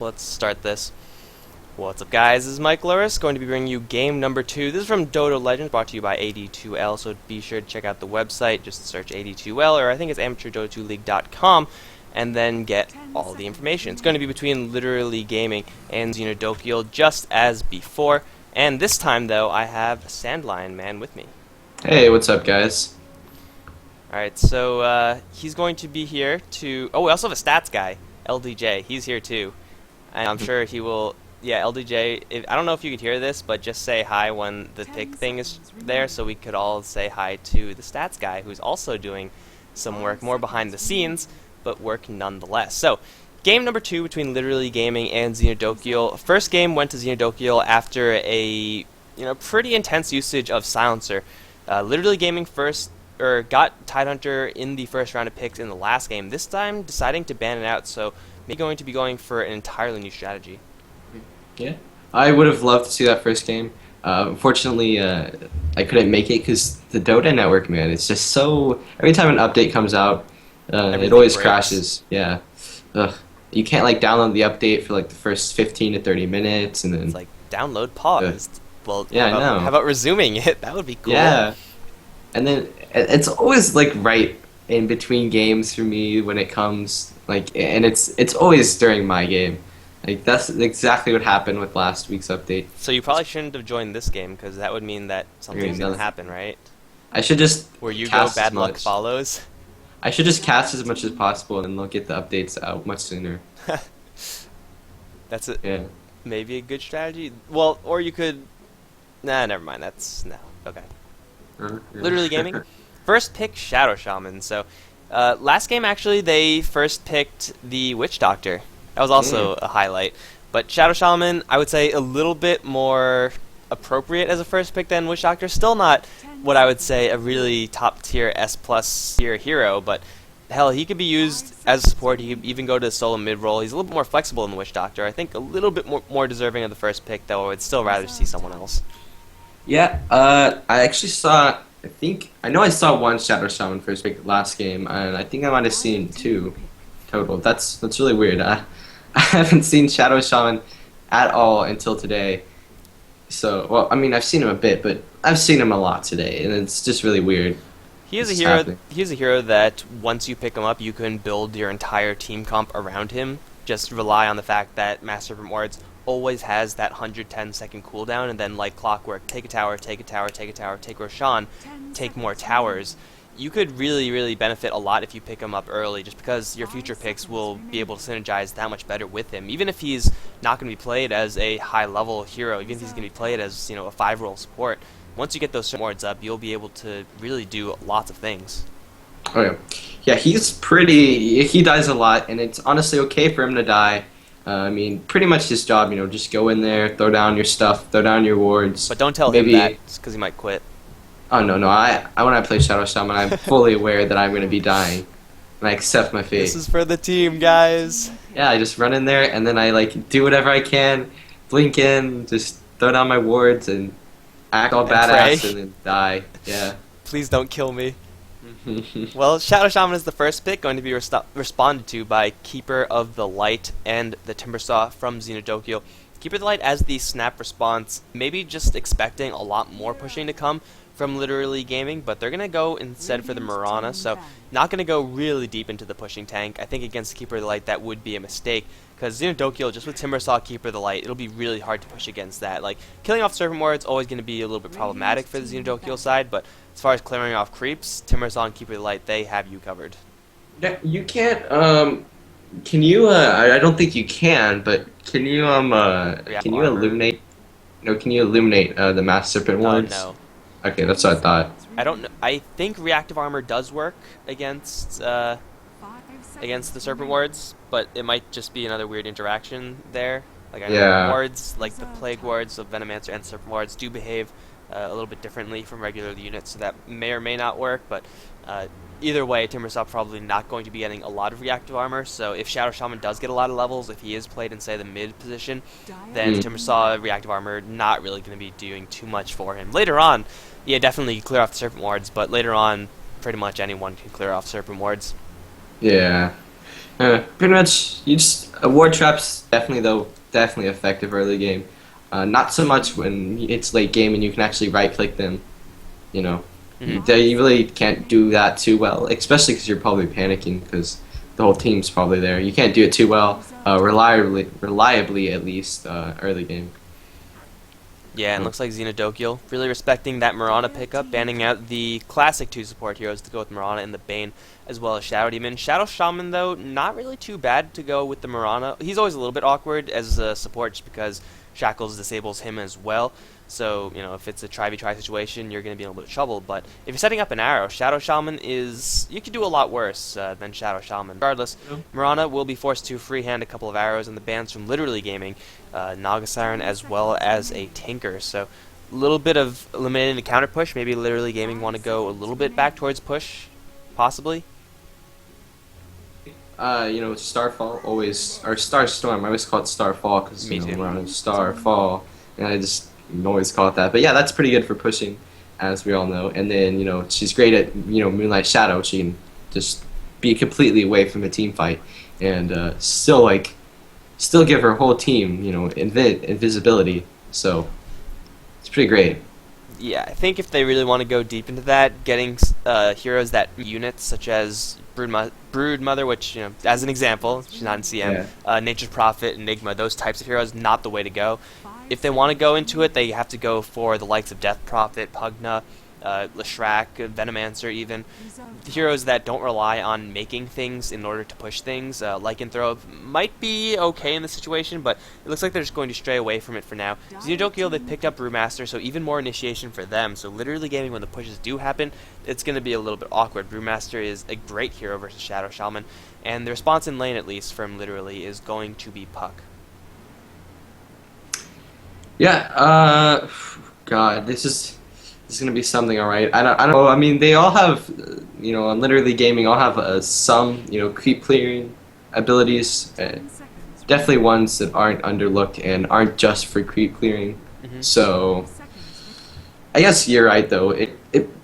Let's start this. What's up, guys? This is Mike Loris, going to be bringing you game number 2. This is from Dota Legends, brought to you by AD2L, so be sure to check out the website. Just search AD2L, or I think it's amateurdota2league.com, and then get all the information. It's going to be between Literally Gaming and Xeno, just as before. And this time, though, I have Sandlion Man with me. Hey, what's up, guys? Alright, so he's going to be here to... Oh, we also have a stats guy, LDJ. He's here, too. And I'm sure he will... Yeah, LDJ, I don't know if you could hear this, but just say hi when the pick thing is there, so we could all say hi to the stats guy, who's also doing some work more behind the scenes, but work nonetheless. So, game number 2 between Literally Gaming and Xeno. First game went to Xeno after a pretty intense usage of Silencer. Literally Gaming got Tidehunter in the first round of picks in the last game. This time, deciding to ban it out, so maybe going to be going for an entirely new strategy. Yeah, I would have loved to see that first game. Unfortunately, I couldn't make it because the Dota network, man, it's just so... Every time an update comes out, it always crashes. Yeah. Ugh. You can't, like, download the update for, like, the first 15 to 30 minutes, and then... It's like, download paused. Well, yeah, I know. How about resuming it? That would be cool. Yeah. And then it's always, like, right in between games for me when it comes, like, and it's always during my game. Like, that's exactly what happened with last week's update. So you probably shouldn't have joined this game, because that would mean that something's going to happen, right? I should just Where you go, bad luck follows? I should just cast as much as possible, and they'll get the updates out much sooner. That's it. Yeah. Maybe a good strategy. Well, or you could... Nah, never mind. No. Okay. Literally Gaming. First pick, Shadow Shaman. So, last game, actually, they first picked the Witch Doctor. That was also a highlight. But Shadow Shaman, I would say a little bit more appropriate as a first pick than Witch Doctor. Still not what I would say a really top-tier S+ tier hero, but hell, he could be used as a support. He could even go to the solo mid-roll. He's a little bit more flexible than the Witch Doctor. I think a little bit more deserving of the first pick, though I would still rather see someone else. Yeah, I actually saw... I know I saw one Shadow Shaman first pick last game, and I think I might have seen 2 total. That's really weird. I haven't seen Shadow Shaman at all until today. So, well, I mean, I've seen him a bit, but I've seen him a lot today, and it's just really weird. He is a hero. He's a hero that once you pick him up, you can build your entire team comp around him. Just rely on the fact that Master of Rewards always has that 110-second cooldown, and then like clockwork, take a tower, take a tower, take a tower, take Roshan, take more towers. You could really benefit a lot if you pick him up early, just because your future picks will be able to synergize that much better with him. Even if he's not going to be played as a high-level hero, even if he's going to be played as a 5-role support, once you get those rewards up, you'll be able to really do lots of things. Oh yeah, yeah. He dies a lot, and it's honestly okay for him to die. I mean, pretty much his job, just go in there, throw down your stuff, throw down your wards. But don't tell him that, because he might quit. Oh no, when I play Shadow Shaman, I'm fully aware that I'm going to be dying, and I accept my fate. This is for the team, guys. Yeah, I just run in there, and then I do whatever I can, blink in, just throw down my wards, and act all badass, and then die. Yeah. Please don't kill me. Well, Shadow Shaman is the first pick, going to be responded to by Keeper of the Light and the Timbersaw from Xeno. Keeper of the Light as the snap response, maybe just expecting a lot more pushing to come from Literally Gaming, but they're going to go instead for the Mirana, so not going to go really deep into the pushing tank. I think against Keeper of the Light that would be a mistake, because Xeno, just with Timbersaw, Keeper of the Light, it'll be really hard to push against that. Like, killing off Serpent Ward is always going to be a little bit problematic for the Xeno side, but as far as clearing off creeps, Timbersaw and Keeper of the Light, they have you covered. Yeah, you can't, can you, I don't think you can, but can you, can you illuminate, the Mass Serpent Wards? No. Okay, that's what I thought. I don't know. I think reactive armor does work against the Serpent Wards, but it might just be another weird interaction there. Like I know wards, like the Plague Wards of Venomancer and Serpent Wards, do behave a little bit differently from regular units, so that may or may not work. But either way, Timbersaw probably not going to be getting a lot of reactive armor. So if Shadow Shaman does get a lot of levels, if he is played in say the mid position, then Timbersaw reactive armor not really going to be doing too much for him. Later on, yeah, definitely clear off the Serpent Wards, but later on, pretty much anyone can clear off Serpent Wards. Yeah. Pretty much, you just ward traps definitely though definitely effective early game. Not so much when it's late game and you can actually right click them. You know, Hmm. you really can't do that too well, especially because you're probably panicking because the whole team's probably there. You can't do it too well, reliably at least early game. Yeah, and looks like Xeno really respecting that Mirana pickup, banning out the classic 2 support heroes to go with Mirana and the Bane, as well as Shadow Demon. Shadow Shaman, though, not really too bad to go with the Mirana. He's always a little bit awkward as a support just because Shackles disables him as well. So, if it's a try-v-try situation, you're going to be in a little bit of trouble. But if you're setting up an arrow, Shadow Shaman is... You could do a lot worse than Shadow Shaman. Regardless, Mirana will be forced to freehand a couple of arrows and the bans from Literally Gaming, Naga Siren, as well as a Tinker. So, a little bit of eliminating the counter push. Maybe Literally Gaming want to go a little bit back towards push, possibly. Starfall always, or Star Storm. I always call it Starfall because Me too. we're on a Starfall, and I just always call it that. But yeah, that's pretty good for pushing, as we all know. And then she's great at Moonlight Shadow. She can just be completely away from a team fight and still give her whole team invisibility. So it's pretty great. Yeah, I think if they really want to go deep into that, getting heroes that units such as Broodmother, which as an example, she's not in CM, Yeah. Nature's Prophet, Enigma, those types of heroes, not the way to go. If they want to go into it, they have to go for the likes of Death Prophet, Pugna, Leshrac, Venomancer even. The heroes that don't rely on making things in order to push things, Lycanthrope, might be okay in this situation, but it looks like they're just going to stray away from it for now. Xenodokyo, they picked up Brewmaster, so even more initiation for them. So Literally Gaming, when the pushes do happen, it's going to be a little bit awkward. Brewmaster is a great hero versus Shadow Shaman, and the response in lane, at least, from Literally, is going to be Puck. Yeah. God, this is gonna be something, all right. I don't know. I mean, they all have, on Literally Gaming, all have some, creep clearing abilities. Definitely ones that aren't underlooked and aren't just for creep clearing. Hmm. So, I guess you're right though. It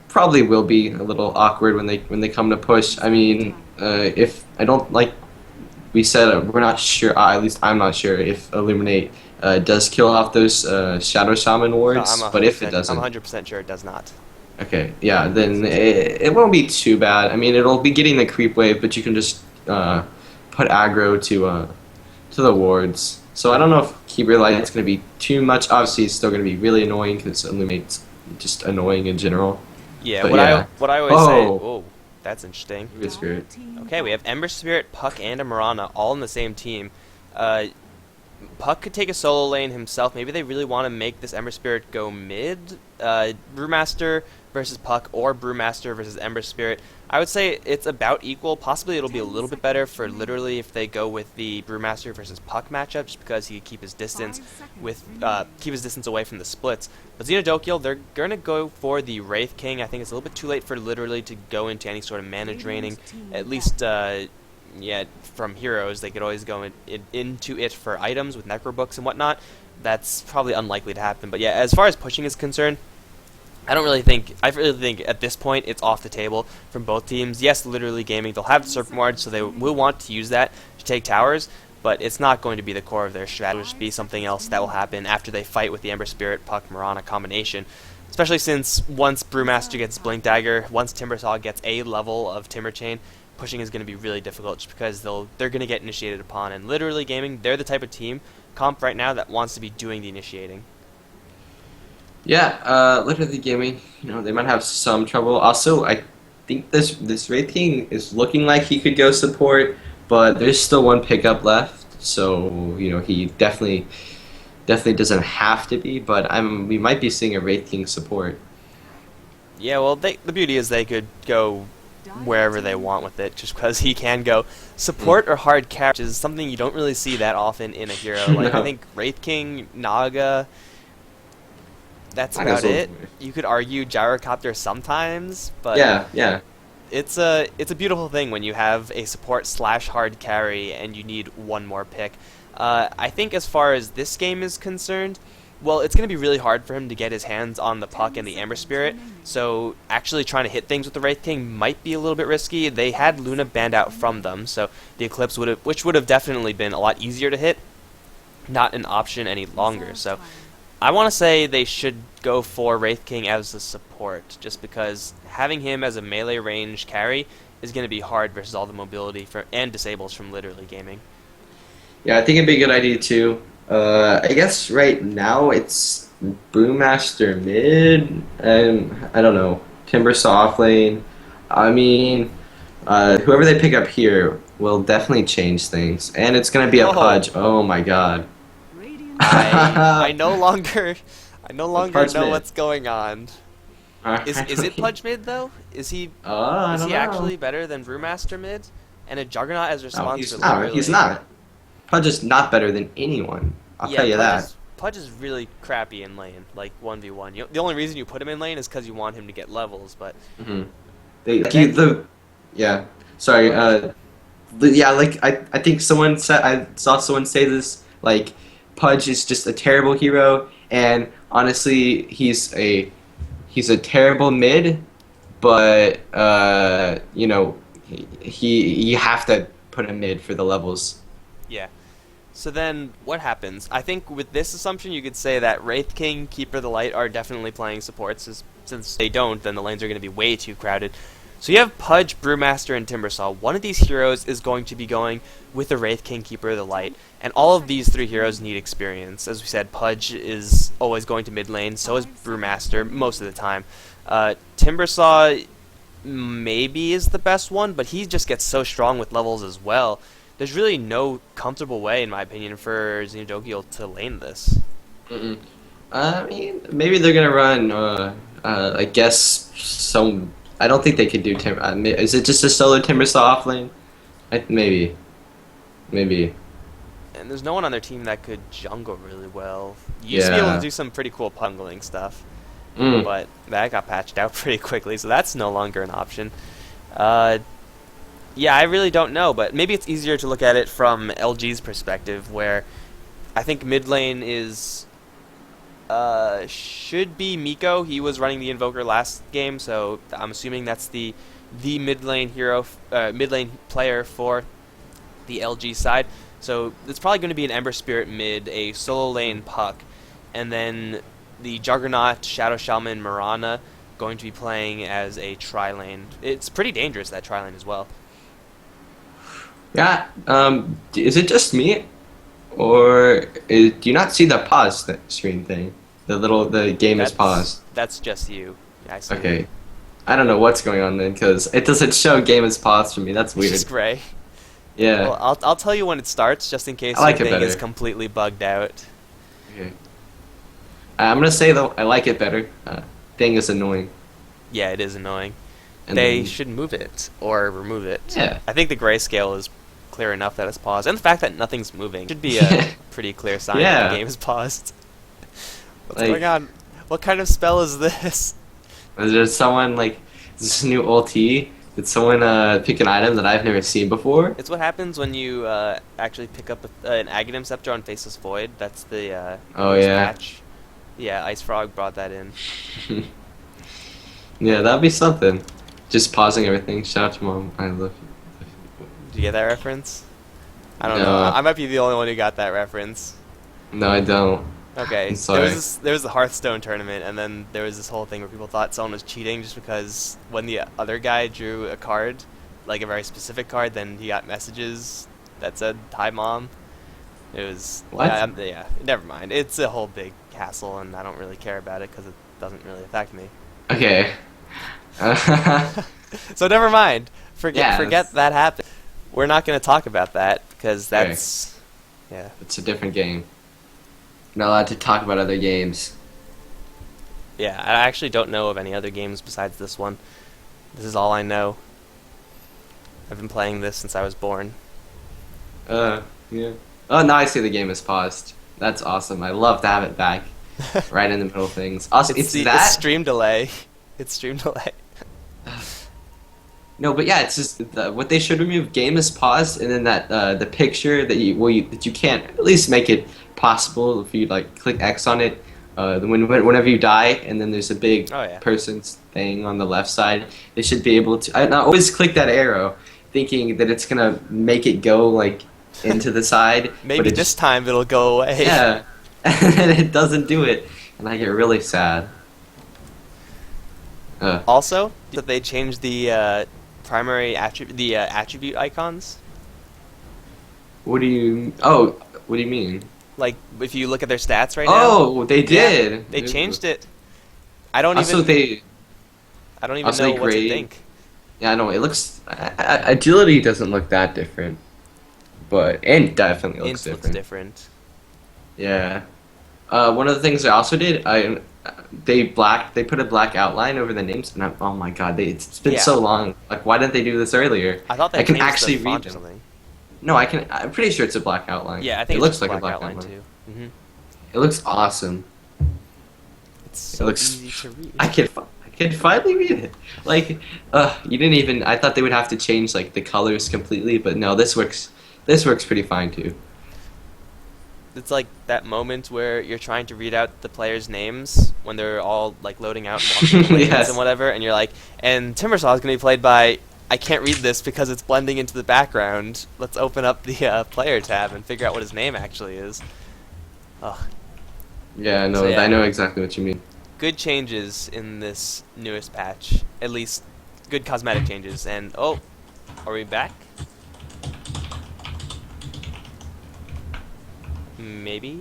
probably will be a little awkward when they come to push. I mean, if I don't like we said, we're not sure. At least I'm not sure if Illuminate does kill off those Shadow Shaman No, wards, but if it I'm doesn't, 100% sure it does not. okay, yeah, then it won't be too bad. I mean, it'll be getting the creep wave, but you can just put aggro to the wards. So I don't know if Keeper Light's going to be too much. Obviously, it's still going to be really annoying because Illuminate's just annoying in general. Yeah, But what I always say. Oh, Oh, that's interesting. good spirit. Okay, we have Ember Spirit, Puck, and a Mirana all in the same team. Uh, Puck could take a solo lane himself. Maybe they really want to make this Ember Spirit go mid. Brewmaster versus Puck or Brewmaster versus Ember Spirit. I would say it's about equal. Possibly it'll be a little bit better for Literally if they go with the Brewmaster versus Puck matchup, just because he can keep his distance away from the splits. But Xenodokyo, they're gonna go for the Wraith King. I think it's a little bit too late for Literally to go into any sort of mana draining. At least yeah, from heroes, they could always go into it for items with necrobooks and whatnot. That's probably unlikely to happen. But yeah, as far as pushing is concerned, I really think at this point it's off the table from both teams. Yes, Literally Gaming, they'll have the Serpent Ward, so they will want to use that to take towers, but it's not going to be the core of their strategy. It'll just be something else that will happen after they fight with the Ember Spirit, Puck, Mirana combination. Especially since once Brewmaster gets Blink Dagger, once Timbersaw gets a level of Timber Chain, pushing is going to be really difficult just because they're going to get initiated upon. And Literally Gaming, they're the type of team comp right now that wants to be doing the initiating. Yeah, Literally Gaming, they might have some trouble. Also, I think this Wraith King is looking like he could go support, but there's still one pickup left, so he definitely doesn't have to be. But we might be seeing a Wraith King support. Yeah, well, the beauty is they could go wherever they want with it, just because he can go support or hard carry, which is something you don't really see that often in a hero. Like No. I think Wraith King, Naga, that's Naga's about a little it. weird. You could argue Gyrocopter sometimes, but Yeah. it's a beautiful thing when you have a support slash hard carry and you need one more pick. I think as far as this game is concerned, Well, it's going to be really hard for him to get his hands on the puck and the Amber Spirit, so actually trying to hit things with the Wraith King might be a little bit risky. They had Luna banned out from them, so the Eclipse which would have definitely been a lot easier to hit, not an option any longer. So I want to say they should go for Wraith King as a support, just because having him as a melee range carry is going to be hard versus all the mobility and disables from literally gaming. Yeah, I think it'd be a good idea too. I guess right now it's Brewmaster mid, and I don't know, Timbersaw off lane. I mean, whoever they pick up here will definitely change things, and it's gonna be a Pudge. Oh my god! I no longer Pudge know mid. what's going on. Is it Pudge mid though? Is he I don't know. actually better than Brewmaster mid? And a Juggernaut as No, response he's to not. literally... He's not. Pudge is not better than anyone. I'll tell you that. Pudge is really crappy in lane, like 1v1. The only reason you put him in lane is because you want him to get levels, but... Yeah. Sorry. Yeah, like I think someone said, I saw someone say this, like Pudge is just a terrible hero, and honestly, he's a terrible mid, but you know, you have to put him mid for the levels. Yeah. So then, what happens? I think with this assumption, you could say that Wraith King, Keeper of the Light are definitely playing supports. Since they don't, then the lanes are going to be way too crowded. So you have Pudge, Brewmaster, and Timbersaw. One of these heroes is going to be going with the Wraith King, Keeper of the Light. And all of these three heroes need experience. As we said, Pudge is always going to mid lane, so is Brewmaster most of the time. Timbersaw maybe is the best one, but he just gets so strong with levels as well. There's really no comfortable way, in my opinion, for Xeno to lane this. I mean, maybe they're gonna run. I guess some. I don't think they could do Timber. Is it just a solo Timbersaw off lane? Maybe. And there's no one on their team that could jungle really well. You used to be able to do some pretty cool pungling stuff, but that got patched out pretty quickly, so that's no longer an option. Yeah, I really don't know, but maybe it's easier to look at it from LG's perspective, where I think mid lane is should be Miko. He was running the Invoker last game, so I'm assuming that's the mid lane hero, mid lane player for the LG side. So it's probably going to be an Ember Spirit mid, a solo lane Puck, and then the Juggernaut, Shadow Shaman, Mirana going to be playing as a tri-lane. It's pretty dangerous, that tri-lane as well. Yeah. Is it just me, or do you not see the pause screen thing? The game is paused. That's just you. Yeah, I see. Okay. I don't know what's going on then, because it doesn't show game is paused for me. That's weird. It's gray. Yeah. Well, I'll tell you when it starts, just in case I like your it thing better. is completely bugged out. Okay. I'm gonna say though, I like it better. Thing is annoying. Yeah, it is annoying. And They then- should move it or remove it. Yeah. I think the grayscale is clear enough that it's paused, and the fact that nothing's moving should be a pretty clear sign that Yeah. the game is paused. What's Like- going on? What kind of spell is this? Is there someone like this new ulti? Did someone pick an item that I've never seen before? It's what happens when you actually pick up an Aghanim Scepter on Faceless Void. That's the Oh, newest yeah. patch. Yeah, Ice Frog brought that in. Yeah, that'd be something. Just pausing everything. Shout out to mom. I love you. Did you get that reference? I don't No. know. I might be the only one who got that reference. No, I don't. Okay, I'm sorry. there was the Hearthstone tournament, and then there was this whole thing where people thought someone was cheating just because when the other guy drew a card, like a very specific card, then he got messages that said "Hi, Mom." It was What? yeah. Never mind. It's a whole big hassle, and I don't really care about it because it doesn't really affect me. Okay. So never mind. Yeah, Forget that happened. We're not going to talk about that because that's yeah. It's a different game. Not allowed to talk about other games. Yeah, I actually don't know of any other games besides this one. This is all I know. I've been playing this since I was born. Yeah. Oh, now I see the game is paused. That's awesome. I love to have it back. Right in the middle of things. Also, it's It's that. stream delay. It's stream delay. No, but yeah, it's just what they should remove. Game is paused, and then that the picture that you can't at least make it possible if you like click X on it. Whenever you die, and then there's a big Oh yeah. person's thing on the left side, they should be able to. I always click that arrow, thinking that it's gonna make it go like into the side, but Maybe it this just time it'll go away. yeah, and it doesn't do it, and I get really sad. Also, that they changed the primary attribute, the attribute icons. What do you? Oh, what do you mean? Like if you look at their stats right now. Oh, they Yeah, did. they changed it. I don't Also, even. they I don't even also know they what to grade. think. Yeah, I know it looks. Agility doesn't look that different, but and definitely looks Int looks different. different. Yeah. One of the things I also did, they put a black outline over the names, and oh my god, it's been Yeah. so long. Like, why didn't they do this earlier? I thought they I can changed actually the read font or them. something. No, I can. I'm pretty sure it's a black outline. Yeah, I think it it's looks just like a black black outline outline. too. It looks awesome. It's so looks- easy to read. I can finally read it. Like, you didn't even. I thought they would have to change like the colors completely, but no, this works. This works pretty fine too. It's like that moment where you're trying to read out the players' names when they're all like loading out and walking the lanes Yes. and whatever, and you're like, and Timbersaw is going to be played by. I can't read this because it's blending into the background. Let's open up the player tab and figure out what his name actually is. Ugh. Yeah, no, So, yeah. I know exactly what you mean. Good changes in this newest patch. At least good cosmetic changes. And oh, are we back? Maybe?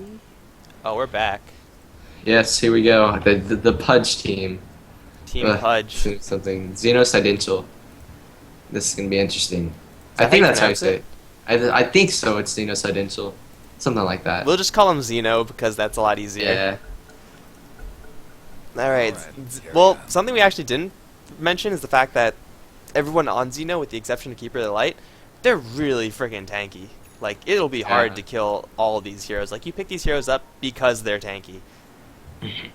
Oh, we're back. Yes, here we go. The Pudge team. Team Ugh, Pudge. Something Xenosidential. This is gonna be interesting. that I think how you that's how you pronounce say it? it. I think so. It's Xenosidential, something like that. We'll just call him Xeno because that's a lot easier. Yeah. Alright. Well, something we actually didn't mention is the fact that everyone on Xeno, with the exception of Keeper of the Light, they're really freaking tanky. Like, it'll be hard Yeah. to kill all of these heroes. Like, you pick these heroes up because they're tanky.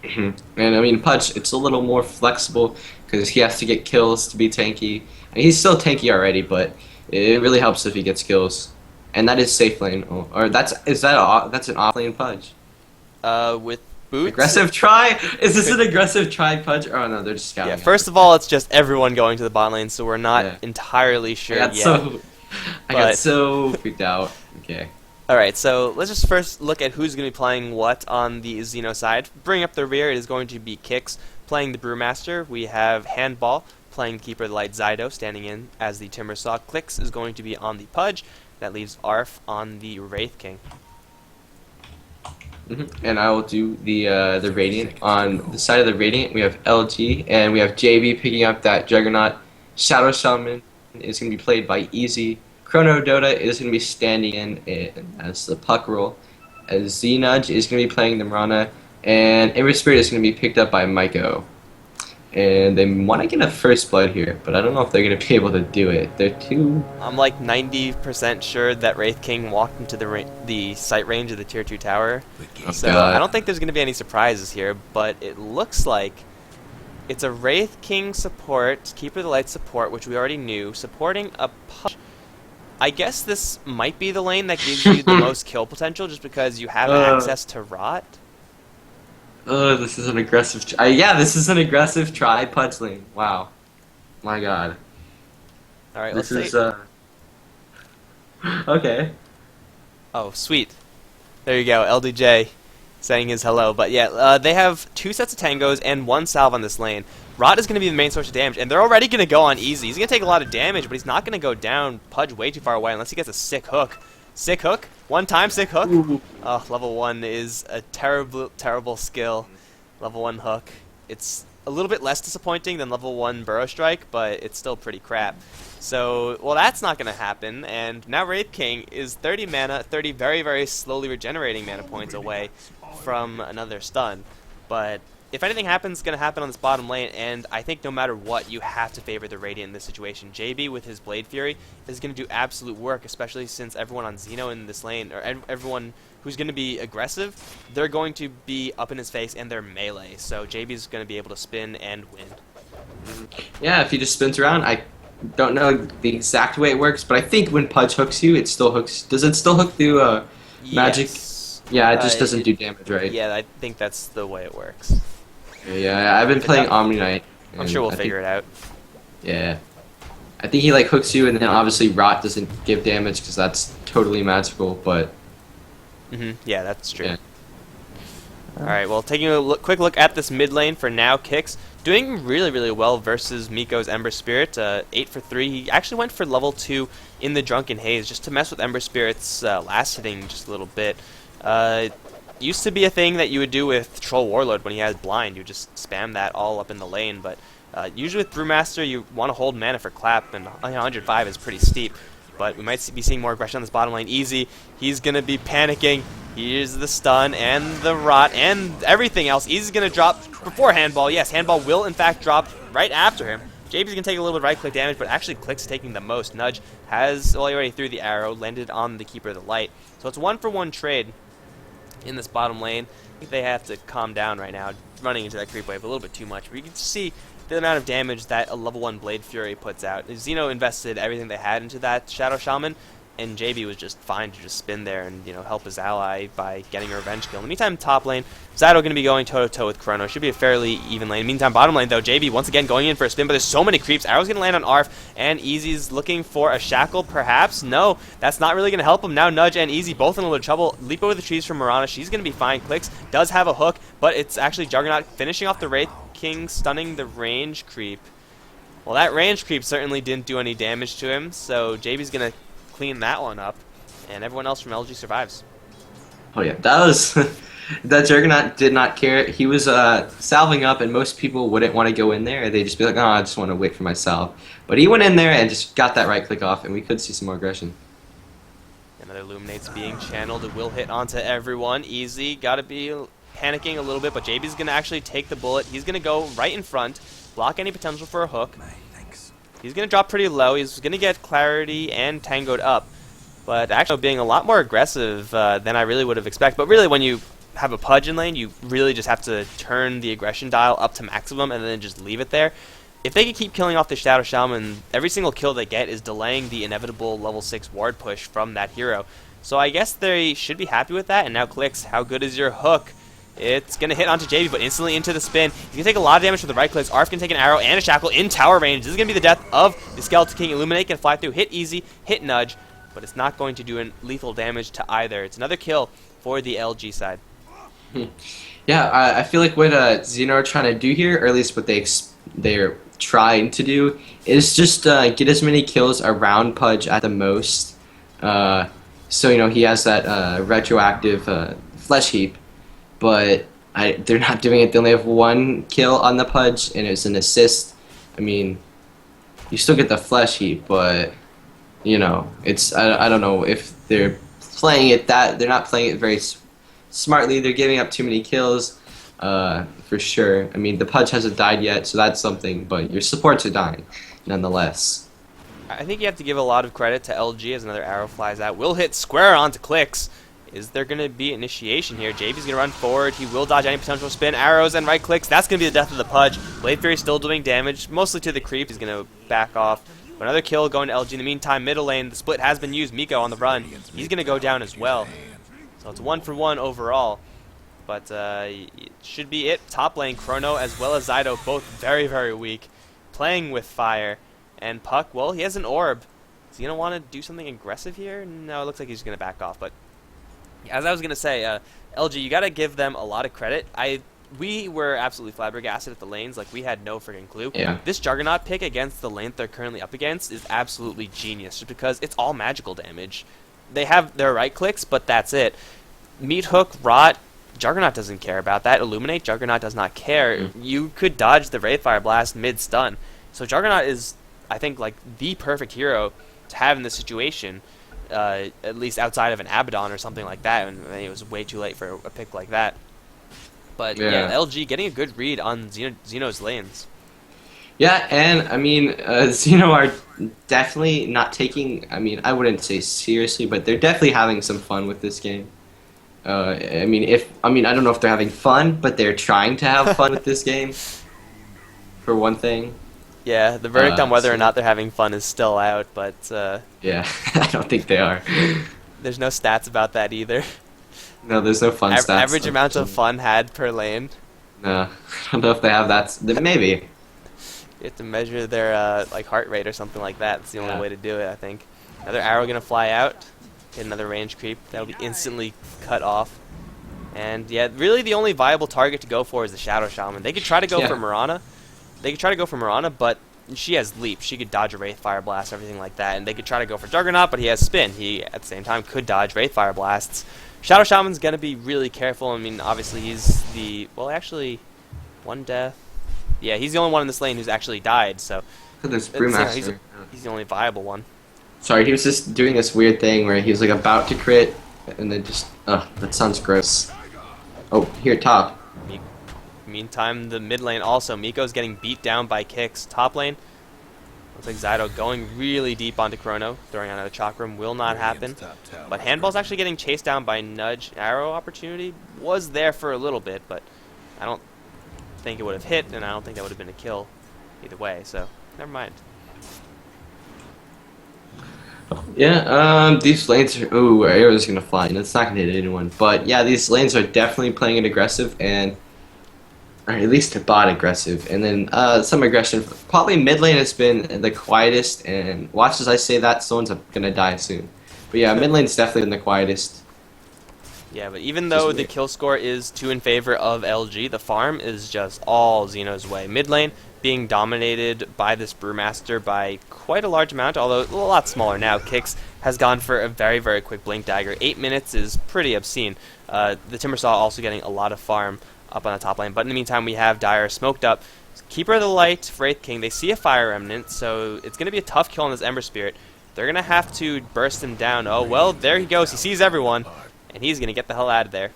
And I mean, Pudge, it's a little more flexible because he has to get kills to be tanky. I mean, he's still tanky already, but it really helps if he gets kills. And that is safe lane, or that's an off lane Pudge. With boots. Aggressive try? Is this an aggressive try Pudge? Oh no, they're just scouting. Yeah, first of all, it's just everyone going to the bot lane, so we're not Yeah. entirely sure I got yet. I got but- so freaked out. Okay. Alright, so let's just first look at who's going to be playing what on the Xeno side. Bring up the rear, it is going to be Kix playing the Brewmaster. We have Handball playing the Keeper of the Light Zydo, standing in as the Timbersaw. Clix is going to be on the Pudge. That leaves Arf on the Wraith King. And I will do the Radiant. On the side of the Radiant, we have LG, and we have JB picking up that Juggernaut. Shadow Shaman is going to be played by Easy. Chrono Dota is going to be standing in as the puck roll. As Z-Nudge is going to be playing the Mirana. And Ember Spirit is going to be picked up by Maiko. And they want to get a first blood here, but I don't know if they're going to be able to do it. They're too... I'm like 90% sure that Wraith King walked into the sight range of the tier 2 tower. Oh, So God. I don't think there's going to be any surprises here, but it looks like it's a Wraith King support, Keeper of the Light support, which we already knew, supporting a Pudge. I guess this might be the lane that gives you the most kill potential, just because you have access to Rot. Oh, this is an aggressive... yeah, this is an aggressive try Pudge lane. Wow. My God. Alright, This let's is, see. Okay. Oh, sweet. There you go, LDJ saying his hello. But yeah, they have 2 sets of tangos and 1 salve on this lane. Rot is going to be the main source of damage, and they're already going to go on easy. He's going to take a lot of damage, but he's not going to go down Pudge way too far away unless he gets a sick hook. Sick hook? One time sick hook? Ooh. Oh, level 1 is a terrible, terrible skill. Level 1 hook. It's a little bit less disappointing than level 1 Burrow Strike, but it's still pretty crap. So, well, that's not going to happen, and now Wraith King is 30 mana, 30 very, very slowly regenerating mana points away from another stun. But if anything happens, it's going to happen on this bottom lane, and I think no matter what, you have to favor the Radiant in this situation. JB with his Blade Fury is going to do absolute work, especially since everyone on Xeno in this lane, or everyone who's going to be aggressive, they're going to be up in his face and they're melee. So JB is going to be able to spin and win. Yeah, if he just spins around, I don't know the exact way it works, but I think when Pudge hooks you, it still hooks. Does it still hook through magic? Yes. Yeah, it just doesn't do damage, right? Yeah, I think that's the way it works. Yeah, I've been If it playing does, Omni Knight, I'm sure and we'll I think figure it out. yeah, I think he like hooks you, and then obviously Rot doesn't give damage because that's totally magical. But Yeah, that's true. yeah, Alright, well, taking a quick look at this mid lane for now, Kix doing really, really well versus Miko's Ember Spirit. 8 for 3. He actually went for level 2 in the Drunken Haze just to mess with Ember Spirit's last hitting just a little bit. Used to be a thing that you would do with Troll Warlord when he has Blind. You just spam that all up in the lane, but usually with Brewmaster you want to hold mana for Clap, and 105 is pretty steep. But we might be seeing more aggression on this bottom lane. Easy. He's going to be panicking. Here's the stun and the rot and everything else. Easy's going to drop before Handball. Yes, Handball will in fact drop right after him. JB's going to take a little bit of right-click damage, but actually Click's taking the most. Nudge has, well, he already threw the arrow, landed on the Keeper of the Light. So it's 1-for-1 trade in this bottom lane. I think they have to calm down right now, running into that creep wave a little bit too much. But you can see the amount of damage that a level 1 Blade Fury puts out. Xeno invested everything they had into that Shadow Shaman, and JB was just fine to just spin there and, you know, help his ally by getting a revenge kill. In the meantime, top lane, Zyto going to be going toe-to-toe with Chrono. Should be a fairly even lane. Meantime, bottom lane, though, JB once again going in for a spin, but there's so many creeps. Arrow's going to land on Arf, and Easy's looking for a shackle, perhaps. No, that's not really going to help him. Now Nudge and Easy both in a little bit of trouble. Leap over the trees from Mirana. She's going to be fine. Clicks does have a hook, but it's actually Juggernaut finishing off the Wraith King, stunning the range creep. Well, that range creep certainly didn't do any damage to him, so JB's going to clean that one up, and everyone else from LG survives. oh yeah, that was that Juggernaut did not care. He was salving up, and most people wouldn't want to go in there. They'd just be like, "Oh, I just want to wait for myself." But he went in there and just got that right click off, and we could see some more aggression. Another Illuminate's being channeled. It will hit onto everyone. Easy, gotta be panicking a little bit, but JB's gonna actually take the bullet. He's gonna go right in front, block any potential for a hook. He's going to drop pretty low. He's going to get Clarity and Tangoed up, but actually being a lot more aggressive than I really would have expected. But really, when you have a Pudge in lane, you really just have to turn the aggression dial up to maximum and then just leave it there. If they can keep killing off the Shadow Shaman, every single kill they get is delaying the inevitable level 6 ward push from that hero. So I guess they should be happy with that. And now Clicks, how good is your hook? It's going to hit onto JB, but instantly into the spin. He's going to take a lot of damage from the right clicks. Arf can take an arrow and a shackle in tower range. This is going to be the death of the Skeleton King. Illuminate can fly through, hit Easy, hit Nudge, but it's not going to do any lethal damage to either. It's another kill for the LG side. Yeah, I feel like what Xeno are trying to do here, or at least what they're trying to do, is just get as many kills around Pudge at the most. So, you know, he has that retroactive flesh heap, but they're not doing it. They only have 1 kill on the Pudge, and it's an assist. I mean, you still get the flesh heap, but, you know, it's I don't know if they're playing it they're not playing it very smartly. They're giving up too many kills, for sure. I mean, the Pudge hasn't died yet, so that's something, but your supports are dying, nonetheless. I think you have to give a lot of credit to LG as another arrow flies out. Will hit square onto Clicks. Is there going to be initiation here? JB's going to run forward. He will dodge any potential spin. Arrows and right clicks. That's going to be the death of the Pudge. Blade Fury still doing damage, mostly to the creep. He's going to back off. But another kill going to LG. In the meantime, middle lane, the split has been used. Miko on the run. He's going to go down as well. So it's 1-for-1 overall. But it should be it. Top lane, Chrono as well as Zyto, both very, very weak. Playing with fire. And Puck, well, he has an orb. Is he going to want to do something aggressive here? No, it looks like he's going to back off. But as I was going to say, LG, you got to give them a lot of credit. We were absolutely flabbergasted at the lanes. Like, we had no freaking clue. Yeah. This Juggernaut pick against the lane they're currently up against is absolutely genius, just because it's all magical damage. They have their right clicks, but that's it. Meat Hook, Rot, Juggernaut doesn't care about that. Illuminate, Juggernaut does not care. You could dodge the Wraithfire Blast mid-stun. So Juggernaut is, I think, like, the perfect hero to have in this situation. At least outside of an Abaddon or something like that, and it was way too late for a pick like that. But yeah, LG getting a good read on Xeno's lanes. Yeah, and I mean, Xeno are definitely not taking, I mean, I wouldn't say seriously, but they're definitely having some fun with this game. I mean, I don't know if they're having fun, but they're trying to have fun with this game, for one thing. Yeah, the verdict on whether or not they're having fun is still out, but yeah, I don't think they are. there's no stats about that either. No, there's no fun stats. Average amount of fun had per lane. No, I don't know if they have that. Maybe. You have to measure their like heart rate or something like that. It's the only Yeah. way to do it, I think. Another arrow gonna fly out. Get another range creep. That'll be instantly cut off. And yeah, really the only viable target to go for is the Shadow Shaman. They could try to go for Mirana. They could try to go for Mirana, but she has leap. She could dodge a Wraith Fire Blast, everything like that. And they could try to go for Juggernaut, but he has spin. He, at the same time, could dodge Wraith Fire Blasts. Shadow Shaman's going to be really careful. I mean, obviously he's the... Well, actually, one death. Yeah, he's the only one in this lane who's actually died, so... There's you know, Brewmaster. he's the only viable one. Sorry, he was just doing this weird thing where he was like about to crit, and then just... Ugh, that sounds gross. Oh, here, top. Meantime, the mid lane also. Miko's getting beat down by kicks. Top lane, looks like Xeno going really deep onto Chrono. Throwing out another Chakram will not happen. But Handball's actually getting chased down by Nudge. Arrow opportunity was there for a little bit, but I don't think it would have hit, and I don't think that would have been a kill either way, so never mind. Yeah, these lanes are... Ooh, arrow's gonna fly, and it's not gonna hit anyone. But yeah, these lanes are definitely playing it aggressive, and... Or at least a bot aggressive, and then some aggression. Probably mid lane has been the quietest, and watch as I say that, someone's gonna die soon. But yeah, mid lane's definitely been the quietest. Yeah, but even though the kill score is 2 in favor of LG, the farm is just all Xeno's way. Mid lane being dominated by this Brewmaster by quite a large amount, although a lot smaller now. Kix has gone for a very, very quick Blink Dagger. 8 minutes is pretty obscene. The Timbersaw also getting a lot of farm up on the top lane, but in the meantime we have Dire smoked up. Keeper of the Light, Wraith King, they see a Fire Remnant, so it's going to be a tough kill on this Ember Spirit. They're going to have to burst him down. Oh, well, there he goes. He sees everyone, and he's going to get the hell out of there.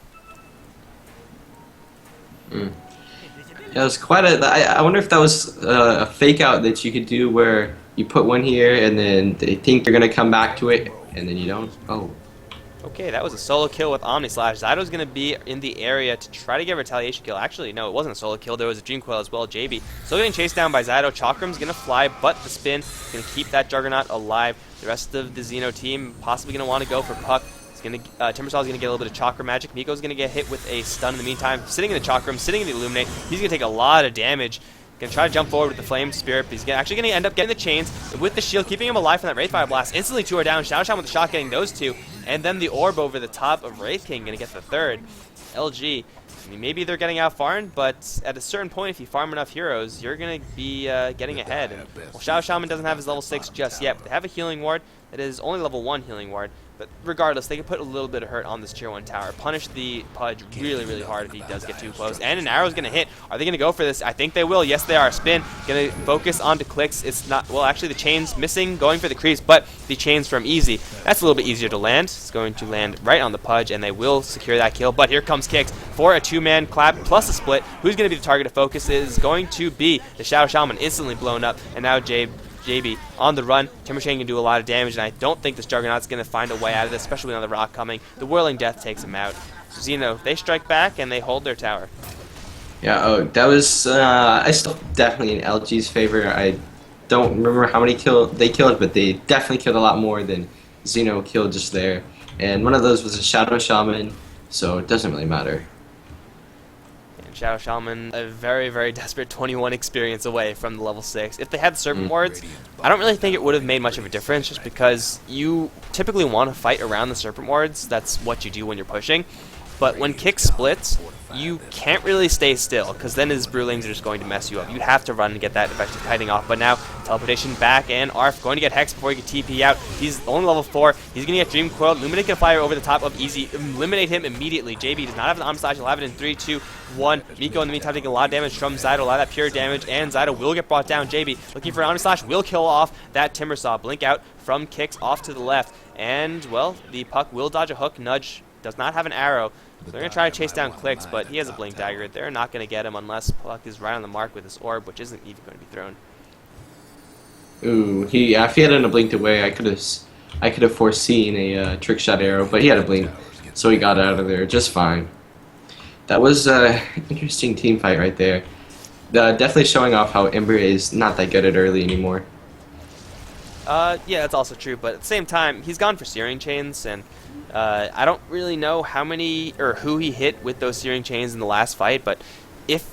Yeah, it was quite a... I wonder if that was a fake out that you could do where you put one here, and then they think they're going to come back to it, and then you don't. Oh. Okay, that was a solo kill with Omni Slash. Zyto's going to be in the area to try to get a retaliation kill. Actually, no, it wasn't a solo kill. There was a Dream Coil as well. JB still getting chased down by Zyto. Chakram's going to fly, but the spin is going to keep that Juggernaut alive. The rest of the Xeno team possibly going to want to go for Puck. Timbersaw's going to get a little bit of Chakra magic. Miko's going to get hit with a stun in the meantime. Sitting in the Chakram, sitting in the Illuminate. He's going to take a lot of damage. Going to try to jump forward with the Flame Spirit, but he's actually going to end up getting the chains with the shield, keeping him alive from that Wraith Fire Blast. Instantly 2 are down. Shadow Shaman with the shot getting those 2. And then the orb over the top of Wraith King going to get the 3rd. LG, I mean, maybe they're getting out farmed, but at a certain point, if you farm enough heroes, you're going to be getting ahead. And, well, Shadow Shaman doesn't have his level 6 just yet, but they have a healing ward that is only level 1 healing ward. But regardless, they can put a little bit of hurt on this tier 1 tower. Punish the Pudge really, really hard if he does get too close. And an arrow's going to hit. Are they going to go for this? I think they will. Yes, they are. Spin. Going to focus onto clicks. It's not... Well, actually, the chain's missing. Going for the creeps, but the chain's from easy. That's a little bit easier to land. It's going to land right on the Pudge, and they will secure that kill. But here comes Kix for a 2-man clap plus a split. Who's going to be the target of focus is going to be the Shadow Shaman, instantly blown up. And now JB on the run. Timberchain can do a lot of damage, and I don't think this Juggernaut's going to find a way out of this, especially with another rock coming. The Whirling Death takes him out. Xeno, they strike back, and they hold their tower. Yeah, oh, that was... I still definitely in LG's favor. I don't remember how many they killed, but they definitely killed a lot more than Xeno killed just there. And one of those was a Shadow Shaman, so it doesn't really matter. Shadow Shaman, a very, very desperate 21 experience away from the level 6. If they had Serpent Wards, I don't really think it would have made much of a difference, just because you typically want to fight around the Serpent Wards. That's what you do when you're pushing. But when Kick splits, you can't really stay still, because then his Brewlings are just going to mess you up. You have to run and get that effective kiting off. But now, teleportation back, and Arf going to get Hex before he can TP out. He's only level 4. He's going to get Dream Coil. Luminate can fire over the top of Easy. Eliminate him immediately. JB does not have an Omni Slash. He'll have it in 3, 2, 1. Miko in the meantime taking a lot of damage from Zyto. A lot of that pure damage, and Zyto will get brought down. JB looking for an Omni Slash. Will kill off that Timbersaw. Blink out from Kicks off to the left. And, well, the Puck will dodge a hook. Nudge does not have an arrow. So they're going to try to chase down Clicks, but he has a Blink Dagger. They're not going to get him unless Puck is right on the mark with his orb, which isn't even going to be thrown. Ooh, if he hadn't blinked away, I could have foreseen a trick shot arrow, but he had a blink, so he got out of there just fine. That was an interesting team fight right there. Definitely showing off how Ember is not that good at early anymore. Yeah, that's also true, but at the same time, he's gone for Searing Chains, and I don't really know how many or who he hit with those Searing Chains in the last fight, but if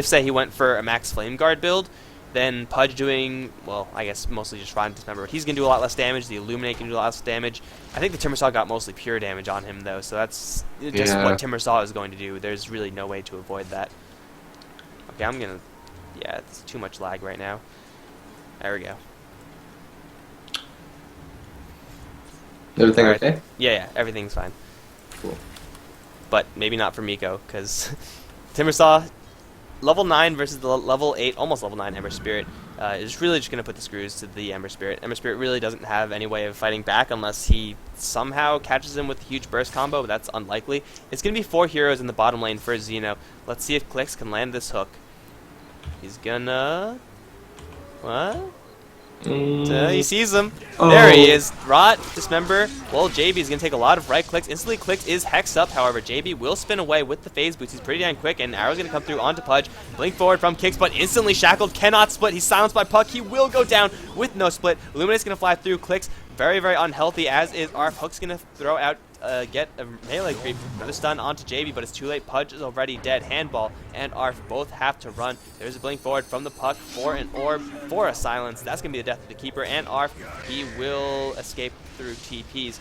say he went for a Max Flame Guard build, then Pudge doing, well, I guess mostly just Rod and Dismember, but he's going to do a lot less damage, the Illuminate can do a lot less damage. I think the Timbersaw got mostly pure damage on him, though, so that's just what Timbersaw is going to do. There's really no way to avoid that. Okay, I'm going to, yeah, it's too much lag right now. There we go. Everything okay? Yeah, everything's fine. Cool. But maybe not for Miko, because Timbersaw, level 9 versus the level 8, almost level 9 Ember Spirit, is really just going to put the screws to the Ember Spirit. Ember Spirit really doesn't have any way of fighting back unless he somehow catches him with a huge burst combo, but that's unlikely. It's going to be 4 heroes in the bottom lane for Xeno. Let's see if Clix can land this hook. He's gonna... What? He sees him. Oh. There he is. Rot, Dismember. Well, JB is going to take a lot of right clicks. Instantly clicks is hexed up. However, JB will spin away with the phase boost. He's pretty damn quick, and Arrow's going to come through onto Pudge. Blink forward from kicks, but instantly shackled. Cannot split. He's silenced by Puck. He will go down with no split. Illuminate's going to fly through. Clicks very, very unhealthy, as is Arf. Hook's going to throw out, get a melee creep. Another stun onto JB, but it's too late. Pudge is already dead. Handball and Arf both have to run. There's a blink forward from the Puck for an orb, for a silence. That's going to be the death of the Keeper. And Arf, he will escape through TPs.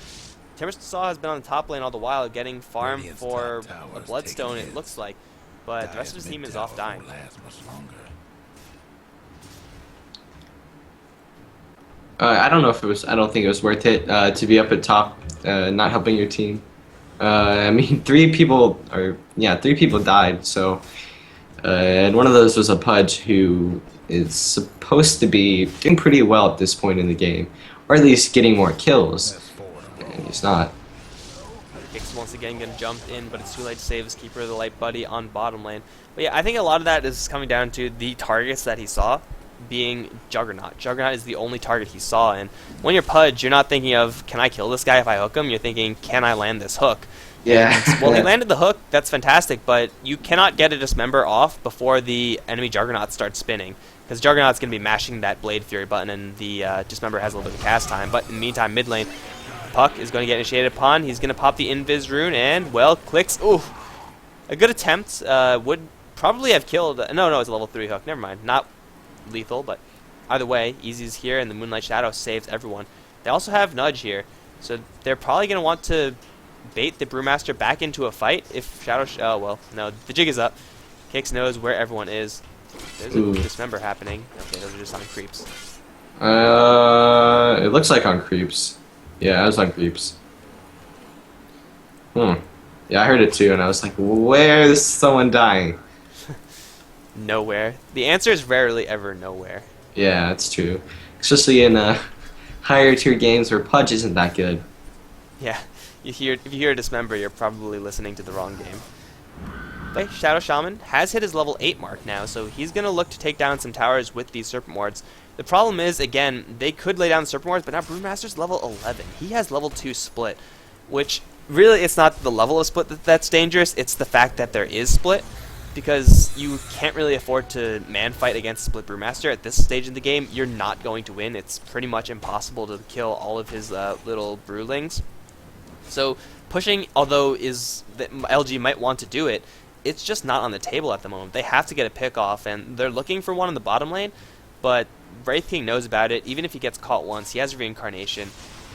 Timbersaw has been on the top lane all the while, getting farm for a Bloodstone, it looks like. But the rest of his team is off dying. I don't know if it was. I don't think it was worth it to be up at top, not helping your team. I mean, three people died. So, and one of those was a Pudge who is supposed to be doing pretty well at this point in the game, or at least getting more kills, and he's not. Kicks once again going to jump in, but it's too late to save his Keeper of the Light buddy on bottom lane. But yeah, I think a lot of that is coming down to the targets that he saw being Juggernaut. Juggernaut is the only target he saw, and when you're Pudge, you're not thinking of, can I kill this guy if I hook him? You're thinking, can I land this hook? Yeah. Well, he landed the hook, that's fantastic, but you cannot get a Dismember off before the enemy Juggernaut starts spinning, because Juggernaut's going to be mashing that Blade Fury button, and the Dismember has a little bit of cast time. But in the meantime, mid lane, Puck is going to get initiated upon. He's going to pop the Invis rune, and, well, clicks. Ooh, a good attempt. Would probably have killed... No, it's a level 3 hook. Never mind. Not lethal, but either way, Easy's here, and the Moonlight Shadow saves everyone. They also have Nudge here, so they're probably going to want to bait the Brewmaster back into a fight if Shadow... oh, well, no, the jig is up. Kix knows where everyone is. There's a Dismember happening. Okay, those are just on creeps. It looks like on creeps. Yeah, I was on creeps. Yeah, I heard it too, and I was like, where's someone dying? Nowhere. The answer is rarely ever nowhere. Yeah, that's true. Especially in higher tier games where Pudge isn't that good. Yeah, if you hear Dismember, you're probably listening to the wrong game. But Shadow Shaman has hit his level 8 mark now, so he's going to look to take down some towers with these Serpent Wards. The problem is, again, they could lay down the Serpent Wards, but now Brewmaster's level 11. He has level 2 split, which really it's not the level of split that's dangerous, it's the fact that there is split, because you can't really afford to man fight against Split Brewmaster. At this stage in the game, you're not going to win. It's pretty much impossible to kill all of his little Brewlings. So pushing, although LG might want to do it, it's just not on the table at the moment. They have to get a pick off, and they're looking for one in the bottom lane, but Wraith King knows about it. Even if he gets caught once, he has Reincarnation.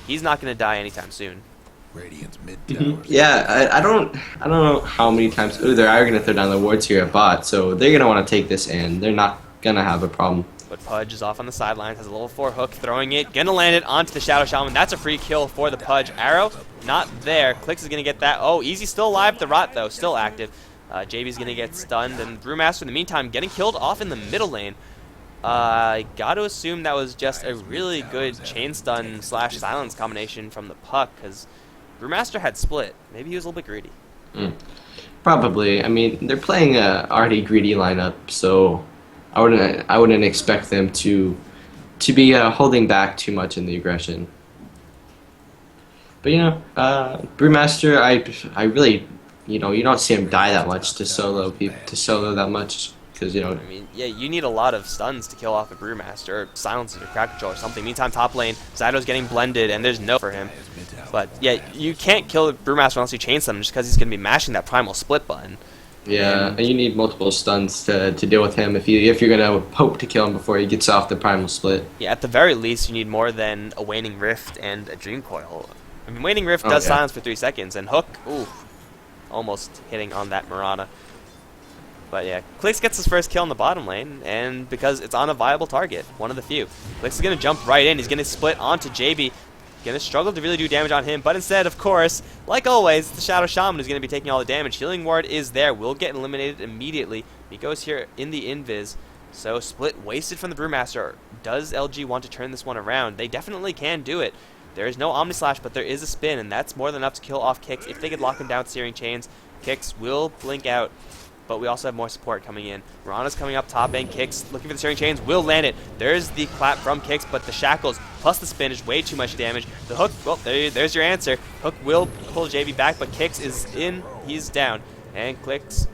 He's not going to die anytime soon. Yeah, I don't know how many times. Oh, they are going to throw down the wards here at bot, so they're going to want to take this in. They're not going to have a problem. But Pudge is off on the sidelines, has a level 4 hook, throwing it, gonna land it onto the Shadow Shaman. That's a free kill for the Pudge. Arrow, not there. Clicks is gonna get that. Oh, Easy still alive. The Rot, though, still active. JB's gonna get stunned, and Brewmaster, in the meantime, getting killed off in the middle lane. I gotta assume that was just a really good chain stun / silence combination from the Puck, because Brewmaster had split. Maybe he was a little bit greedy. Probably. I mean, they're playing a already greedy lineup, so I wouldn't expect them to be holding back too much in the aggression. But Brewmaster, I really, you don't see him die that much to solo that much. because you know. I mean, yeah, you need a lot of stuns to kill off a Brewmaster, or silences, or crowd control, or something. Meantime, top lane, Zyto's getting blended, and there's no for him. But yeah, you can't kill a Brewmaster unless you chain summon, just because he's going to be mashing that primal split button. Yeah, and you need multiple stuns to deal with him if you're gonna hope to kill him before he gets off the primal split. Yeah, at the very least, you need more than a Waning Rift and a Dream Coil. I mean, Waning Rift does silence for 3 seconds, and Hook, ooh, almost hitting on that Mirana. But yeah, Clix gets his first kill in the bottom lane, and because it's on a viable target, one of the few. Clix is going to jump right in, he's going to split onto JB, going to struggle to really do damage on him, but instead, of course, like always, the Shadow Shaman is going to be taking all the damage. Healing Ward is there, will get eliminated immediately. He goes here in the invis, so split wasted from the Brewmaster. Does LG want to turn this one around? They definitely can do it. There is no Omni Slash, but there is a spin, and that's more than enough to kill off Kix. If they could lock him down with Searing Chains, Kix will blink out. But we also have more support coming in. Mirana's coming up top, and Kix looking for the Searing Chains, will land it. There's the clap from Kix, but the shackles plus the spin is way too much damage. The hook, well, there's your answer. Hook will pull JB back, but Kix is in, he's down. And Clix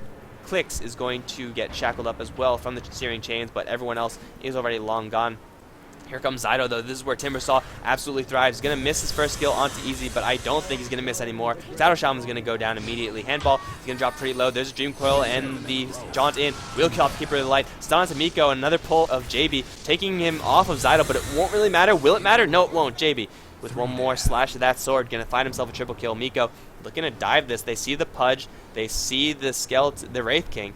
is going to get shackled up as well from the Searing Chains, but everyone else is already long gone. Here comes Zyto, though. This is where Timbersaw absolutely thrives. He's going to miss his first skill onto Easy, but I don't think he's going to miss anymore. Shadow Shaman's going to go down immediately. Handball is going to drop pretty low. There's a Dream Coil, and the jaunt in will kill off Keeper of the Light. Stun onto Miko, another pull of JB, taking him off of Zyto, but it won't really matter. Will it matter? No, it won't. JB, with one more slash of that sword, going to find himself a triple kill. Miko looking to dive this. They see the Pudge. They see the skeleton, the Wraith King.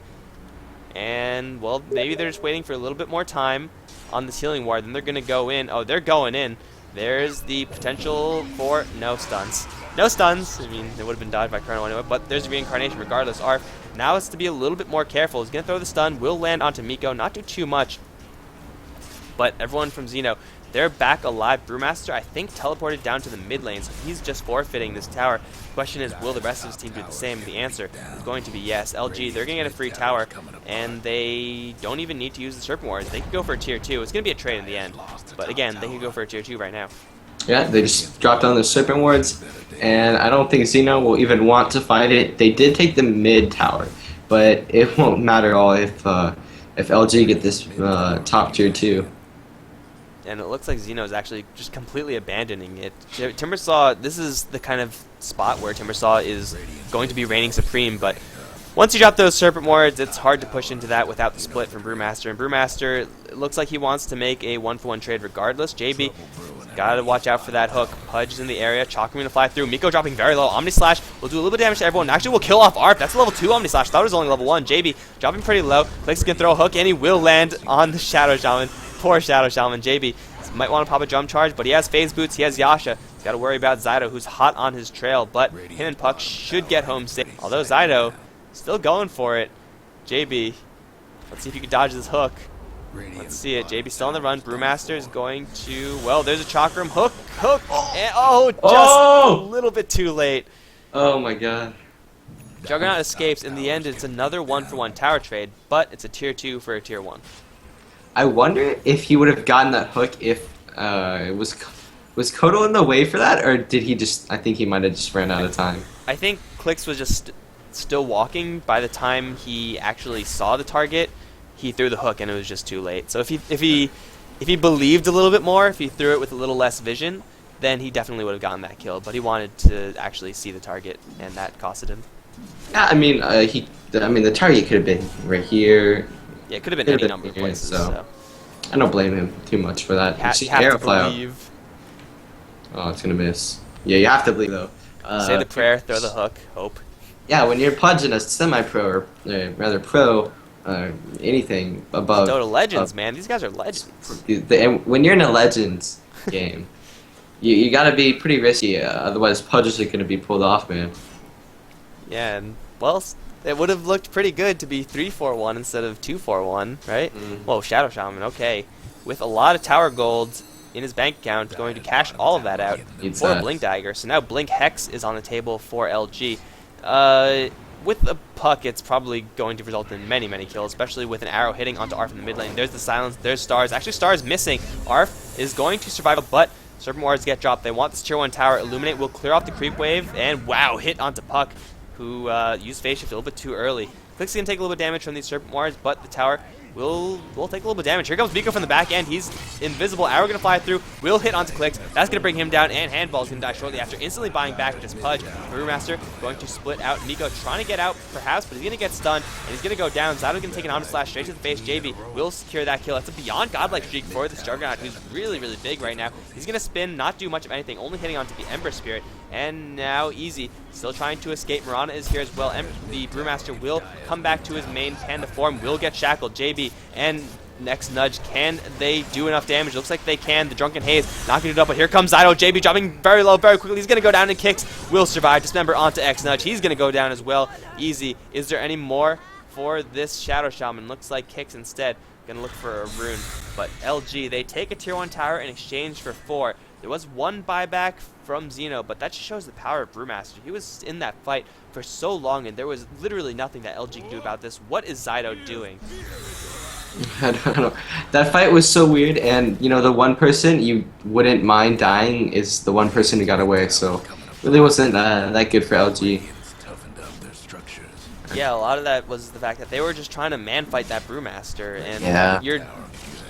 And, well, maybe they're just waiting for a little bit more time on this healing ward, then they're going to go in. Oh, they're going in. There's the potential for no stuns. No stuns. I mean, it would have been died by Chrono anyway, but there's a reincarnation regardless. Arf now has to be a little bit more careful. He's going to throw the stun, will land onto Miko, not do too much. But everyone from Xeno, they're back alive. Brewmaster, I think, teleported down to the mid lane, so he's just forfeiting this tower. Question is, will the rest of his team do the same? The answer is going to be yes. LG, they're going to get a free tower, and they don't even need to use the Serpent Wards. They could go for a tier 2. It's going to be a trade in the end, but again, they could go for a tier 2 right now. Yeah, they just dropped down the Serpent Wards, and I don't think Xeno will even want to fight it. They did take the mid tower, but it won't matter at all if LG get this top tier 2. And it looks like Xeno is actually just completely abandoning it. Timbersaw, this is the kind of spot where Timbersaw is going to be reigning supreme, but once you drop those Serpent Wards, it's hard to push into that without the split from Brewmaster. And Brewmaster, it looks like he wants to make a 1-for-1 trade regardless. JB, gotta watch out for that hook. Pudge is in the area, Chalk going to fly through. Miko dropping very low. Omni Slash will do a little bit of damage to everyone. Actually, will kill off Arp. That's a level 2 Omni Slash. Thought it was only level 1. JB dropping pretty low. Clix can throw a hook, and he will land on the Shadow Shaman. Poor Shadow Shaman. JB might want to pop a jump charge, but he has phase boots, he has Yasha. He's got to worry about Zyto, who's hot on his trail, but him and Puck should get home safe. Although Zyto still going for it. JB, let's see if you can dodge this hook. Let's see it. JB still on the run. Brewmaster is going to, well, there's a Chakram hook, and just a little bit too late. Oh my god. Juggernaut escapes. In the end, it's another 1-for-1 tower trade, but it's a tier 2 for a tier 1. I wonder if he would have gotten that hook if was Kodo in the way for that, or did he just? I think he might have just ran out of time. I think Clix was just still walking by the time he actually saw the target. He threw the hook and it was just too late. So if he believed a little bit more, if he threw it with a little less vision, then he definitely would have gotten that kill. But he wanted to actually see the target, and that costed him. Yeah, I mean the target could have been right here. Yeah, it could have been any number of places. So I don't blame him too much for that. You have to believe. Oh, it's gonna miss. Yeah, you have to believe though. Say the prayer, throw the hook, hope. Yeah, when you're pudging a semi-pro or rather pro, anything above. Dota Legends, man, these guys are legends. When you're in a Legends game, you gotta be pretty risky. Otherwise, pudges are gonna be pulled off, man. Yeah, and well, it would have looked pretty good to be 3-4-1 instead of 2-4-1, right? Whoa, Shadow Shaman, okay. With a lot of tower gold in his bank account, going to cash all of that out for a Blink Dagger. So now Blink Hex is on the table for LG. With a Puck, it's probably going to result in many, many kills, especially with an arrow hitting onto Arf in the mid lane. There's the silence, there's Stars. Actually, Stars missing. Arf is going to survive, but Serpent Wards get dropped. They want this tier 1 tower. Illuminate will clear off the creep wave, and wow, hit onto Puck. who used phase shift a little bit too early. Click's going to take a little bit of damage from these Serpent Wards, but the tower will take a little bit of damage. Here comes Miko from the back end. He's invisible. Arrow going to fly through. Will hit onto Clicks. That's going to bring him down, and Handball's going to die shortly after, instantly buying back just Pudge. Brewmaster going to split out. Miko trying to get out, perhaps, but he's going to get stunned, and he's going to go down. Zydo's going to take an Omni Slash straight to the face. JB will secure that kill. That's a beyond godlike streak for this Juggernaut, who's really, really big right now. He's going to spin, not do much of anything, only hitting onto the Ember Spirit, and now Easy still trying to escape. Mirana is here as well. The Brewmaster will come back to his main panda form, will get shackled. JB and next nudge, can they do enough damage? Looks like they can. The Drunken Haze knocking it up, but here comes Zydo. JB dropping very low very quickly. He's going to go down, and Kicks will survive. Dismember onto X nudge. He's going to go down as well. Easy. Is there any more for this Shadow Shaman? Looks like Kicks instead going to look for a rune. But LG, they take a tier 1 tower in exchange for 4. There was one buyback from Xeno, but that just shows the power of Brewmaster. He was in that fight for so long, and there was literally nothing that LG could do about this. What is Zydo doing? I don't know. That fight was so weird, and you know, the one person you wouldn't mind dying is the one person who got away, so really wasn't that good for LG. Yeah, a lot of that was the fact that they were just trying to man fight that Brewmaster, and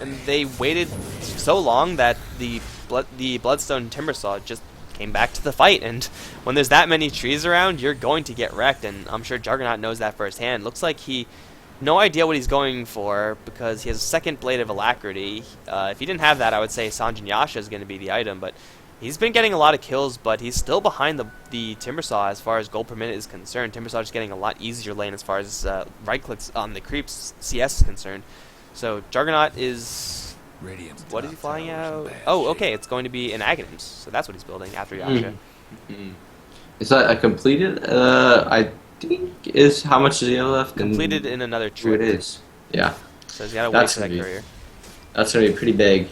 and they waited so long that the Bloodstone Timbersaw just came back to the fight, and when there's that many trees around, you're going to get wrecked, and I'm sure Juggernaut knows that firsthand. Looks like no idea what he's going for, because he has a second Blade of Alacrity. If he didn't have that, I would say Sanjin Yasha is going to be the item, but he's been getting a lot of kills, but he's still behind the Timbersaw as far as gold per minute is concerned. Timbersaw is getting a lot easier lane as far as right clicks on the creeps CS is concerned. So Juggernaut is... What is he flying out? Oh, okay, it's going to be an Aghanims, so that's what he's building after Yasha. Is that a completed? I think is how much is he left? Completed in another trip. It is. Yeah. So he's got to wait for that courier. That's gonna be pretty big.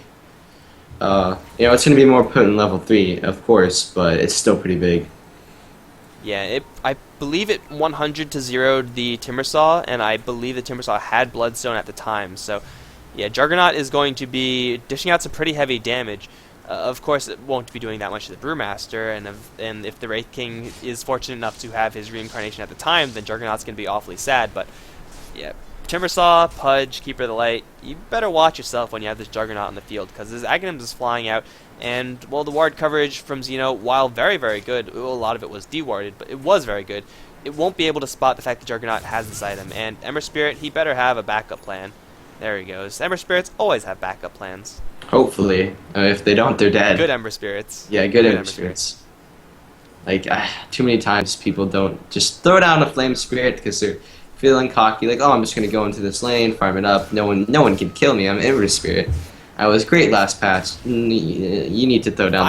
You know, it's gonna be more potent level 3, of course, but it's still pretty big. Yeah, I believe it 100 to 0'd the Timbersaw, and I believe the Timbersaw had Bloodstone at the time. So, yeah, Juggernaut is going to be dishing out some pretty heavy damage. Of course, it won't be doing that much to the Brewmaster, and if the Wraith King is fortunate enough to have his reincarnation at the time, then Juggernaut's going to be awfully sad. But, yeah, Timbersaw, Pudge, Keeper of the Light, you better watch yourself when you have this Juggernaut in the field, because his Aghanims is flying out, and, well, the ward coverage from Xeno, while very, very good, a lot of it was dewarded, but it was very good, it won't be able to spot the fact that Juggernaut has this item, and Ember Spirit, he better have a backup plan. There he goes. Ember Spirits always have backup plans. Hopefully. If they don't, they're dead. Good Ember Spirits. Yeah, good Ember Spirits. Like, too many times people don't just throw down a Flame Spirit because they're feeling cocky, like, oh, I'm just going to go into this lane, farm it up, no one can kill me, I'm Ember Spirit. I was great last patch. You need to throw down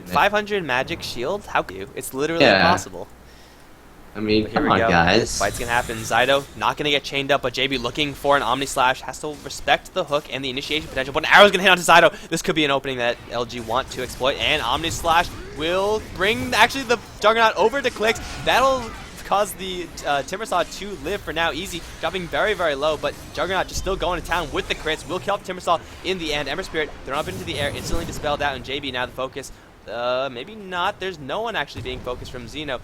500 magic shield? How can you? It's literally impossible. I mean, come on, guys. Fight's gonna happen. Zydo not gonna get chained up, but JB looking for an Omni Slash. Has to respect the hook and the initiation potential. But an arrow's gonna hit onto Zydo. This could be an opening that LG want to exploit. And Omni Slash will bring actually the Juggernaut over to Clicks. That'll cause the Timbersaw to live for now. Easy, dropping very, very low, but Juggernaut just still going to town with the crits. Will kill off Timbersaw in the end. Ember Spirit thrown up into the air, instantly dispelled out, and JB now the focus. Maybe not. There's no one actually being focused from Xeno.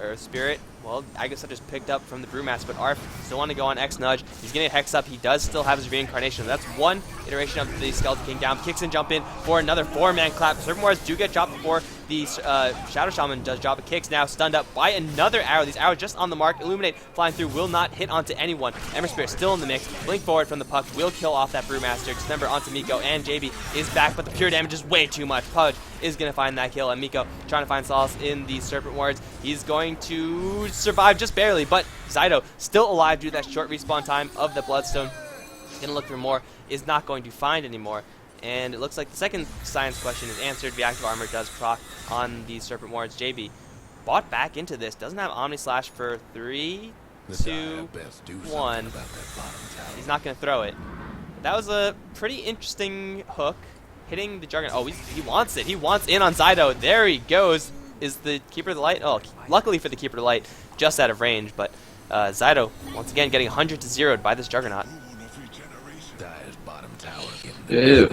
Earth Spirit, well, I guess I just picked up from the Brewmaster, but Arf still want to go on X Nudge. He's going to Hex up. He does still have his reincarnation. That's one iteration of the Skeleton King down. Kicks and jump in for another 4-man clap. Serpent Wards do get dropped before the Shadow Shaman does drop. Kicks now stunned up by another arrow. These arrows just on the mark. Illuminate flying through will not hit onto anyone. Ember Spirit still in the mix. Blink forward from the puck will kill off that Brewmaster. Dismember onto Miko, and JB is back, but the pure damage is way too much. Pudge is going to find that kill, and Miko trying to find solace in the Serpent Wards. He's going to survive just barely, but Zydo still alive due to that short respawn time of the Bloodstone. Going to look for more, is not going to find anymore. And it looks like the second science question is answered. Reactive Armor does proc on the Serpent Wards. JB bought back into this. Doesn't have Omni Slash for 3, 2, 1. He's not going to throw it. That was a pretty interesting hook. Hitting the Juggernaut. Oh, he wants it. He wants in on Zydo. There he goes. Is the Keeper of the Light? Oh, luckily for the Keeper of the Light, just out of range. But Zydo, once again, getting 100 to 0'd by this Juggernaut. Ew.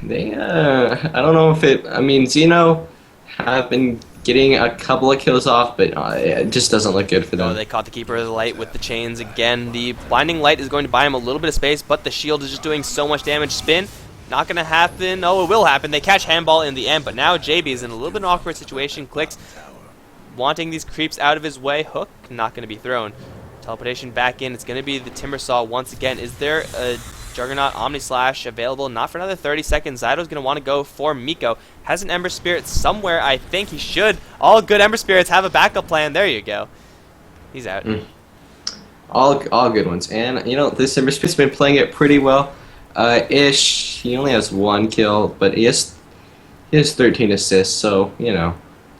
I don't know if it, I mean, Xeno have been getting a couple of kills off, but it just doesn't look good for Oh, them. they caught the Keeper of the Light with the chains again. The Blinding Light is going to buy him a little bit of space, but the shield is just doing so much damage. Spin, not going to happen. Oh, it will happen. They catch Handball in the end, but now JB is in a little bit of an awkward situation. Clicks, wanting these creeps out of his way. Hook, not going to be thrown. Teleportation back in. It's going to be the Timbersaw once again. Is there a Juggernaut Omni Slash available? Not for another 30 seconds. Zyto's going to want to go for Miko. Has an Ember Spirit somewhere. I think he should. All good Ember Spirits have a backup plan. There you go. He's out. All good ones. And, you know, this Ember Spirit's been playing it pretty well. Ish. He only has 1 kill, but he has 13 assists, so, you know.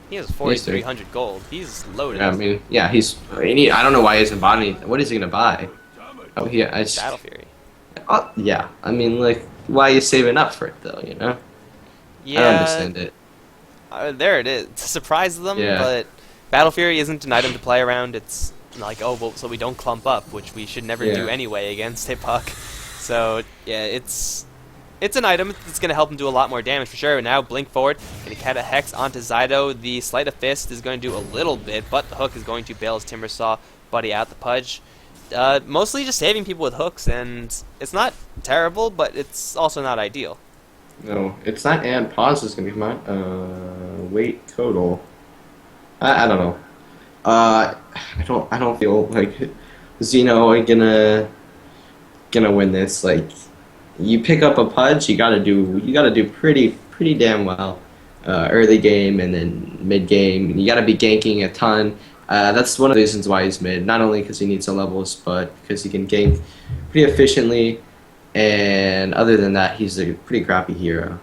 He has 4,300 gold. He's loaded. I mean, yeah, I don't know why he isn't buying. What is he gonna buy? Oh, yeah, Battle Fury. Yeah, I mean, like, why are you saving up for it though? You know? Yeah. I don't understand it. There it is. To surprise them, Yeah. but Battle Fury isn't an item to play around. It's like, oh, well, so we don't clump up, which we should never do anyway against a puck. So yeah, it's an item that's going to help him do a lot more damage for sure. And now blink forward, going to cat a hex onto Zyto. The Sleight of Fist is going to do a little bit, but the hook is going to bail his Timbersaw buddy out the Pudge. Mostly just saving people with hooks, and it's not terrible, but it's also not ideal. No, it's not. And pause is gonna be mine. Wait total. I don't know. I don't feel like Xeno are gonna win this. Like, you pick up a Pudge, you gotta do pretty damn well. Early game and then mid game, you gotta be ganking a ton. That's one of the reasons why he's mid. Not only because he needs some levels, but because he can gank pretty efficiently. And other than that, he's a pretty crappy hero.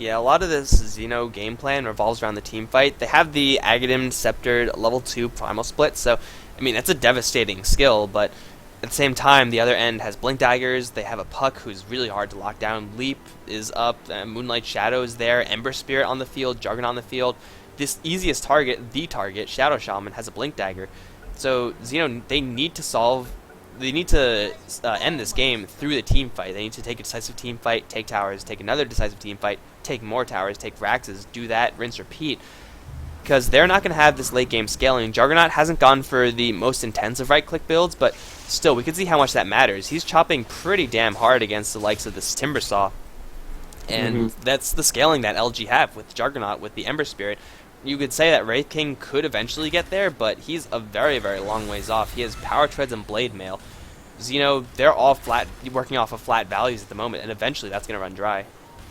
Yeah, a lot of this Xeno game plan revolves around the team fight. They have the Agadim Sceptered level 2 Primal Split, so, I mean, that's a devastating skill, but at the same time, the other end has Blink Daggers, they have a Puck who's really hard to lock down, Leap is up, Moonlight Shadow is there, Ember Spirit on the field, Juggernaut on the field. This easiest target, the target, Shadow Shaman, has a Blink Dagger. So, Xeno, they need to end this game through the team fight. They need to take a decisive team fight, take towers, take another decisive team fight, take more towers, take Raxes, do that, rinse, repeat. Because they're not going to have this late game scaling. Juggernaut hasn't gone for the most intensive right-click builds, but still, we can see how much that matters. He's chopping pretty damn hard against the likes of this Timbersaw. And that's the scaling that LG have with Juggernaut, with the Ember Spirit. You could say that Wraith King could eventually get there, but he's a very, very long ways off. He has Power Treads and Blade Mail. Xeno, they're all working off of flat values at the moment, and eventually that's going to run dry.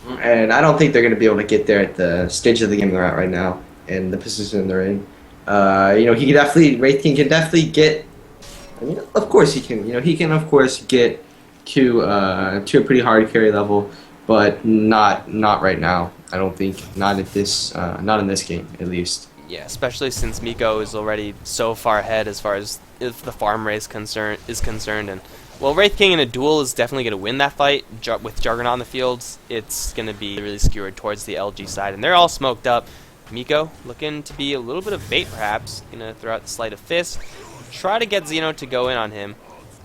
And I don't think they're going to be able to get there at the stage of the game they're at right now and the position they're in. You know, Wraith King can definitely get. I mean, of course he can. You know, he can of course get to a pretty hard carry level, but not right now. I don't think not in this game at least. Yeah, especially since Miko is already so far ahead as far as if the farm race is concerned, and well, Wraith King in a duel is definitely going to win that fight with Juggernaut on the fields. It's going to be really skewered towards the LG side, and they're all smoked up. Miko looking to be a little bit of bait, perhaps. Going to throw out the Sleight of Fist, try to get Xeno to go in on him.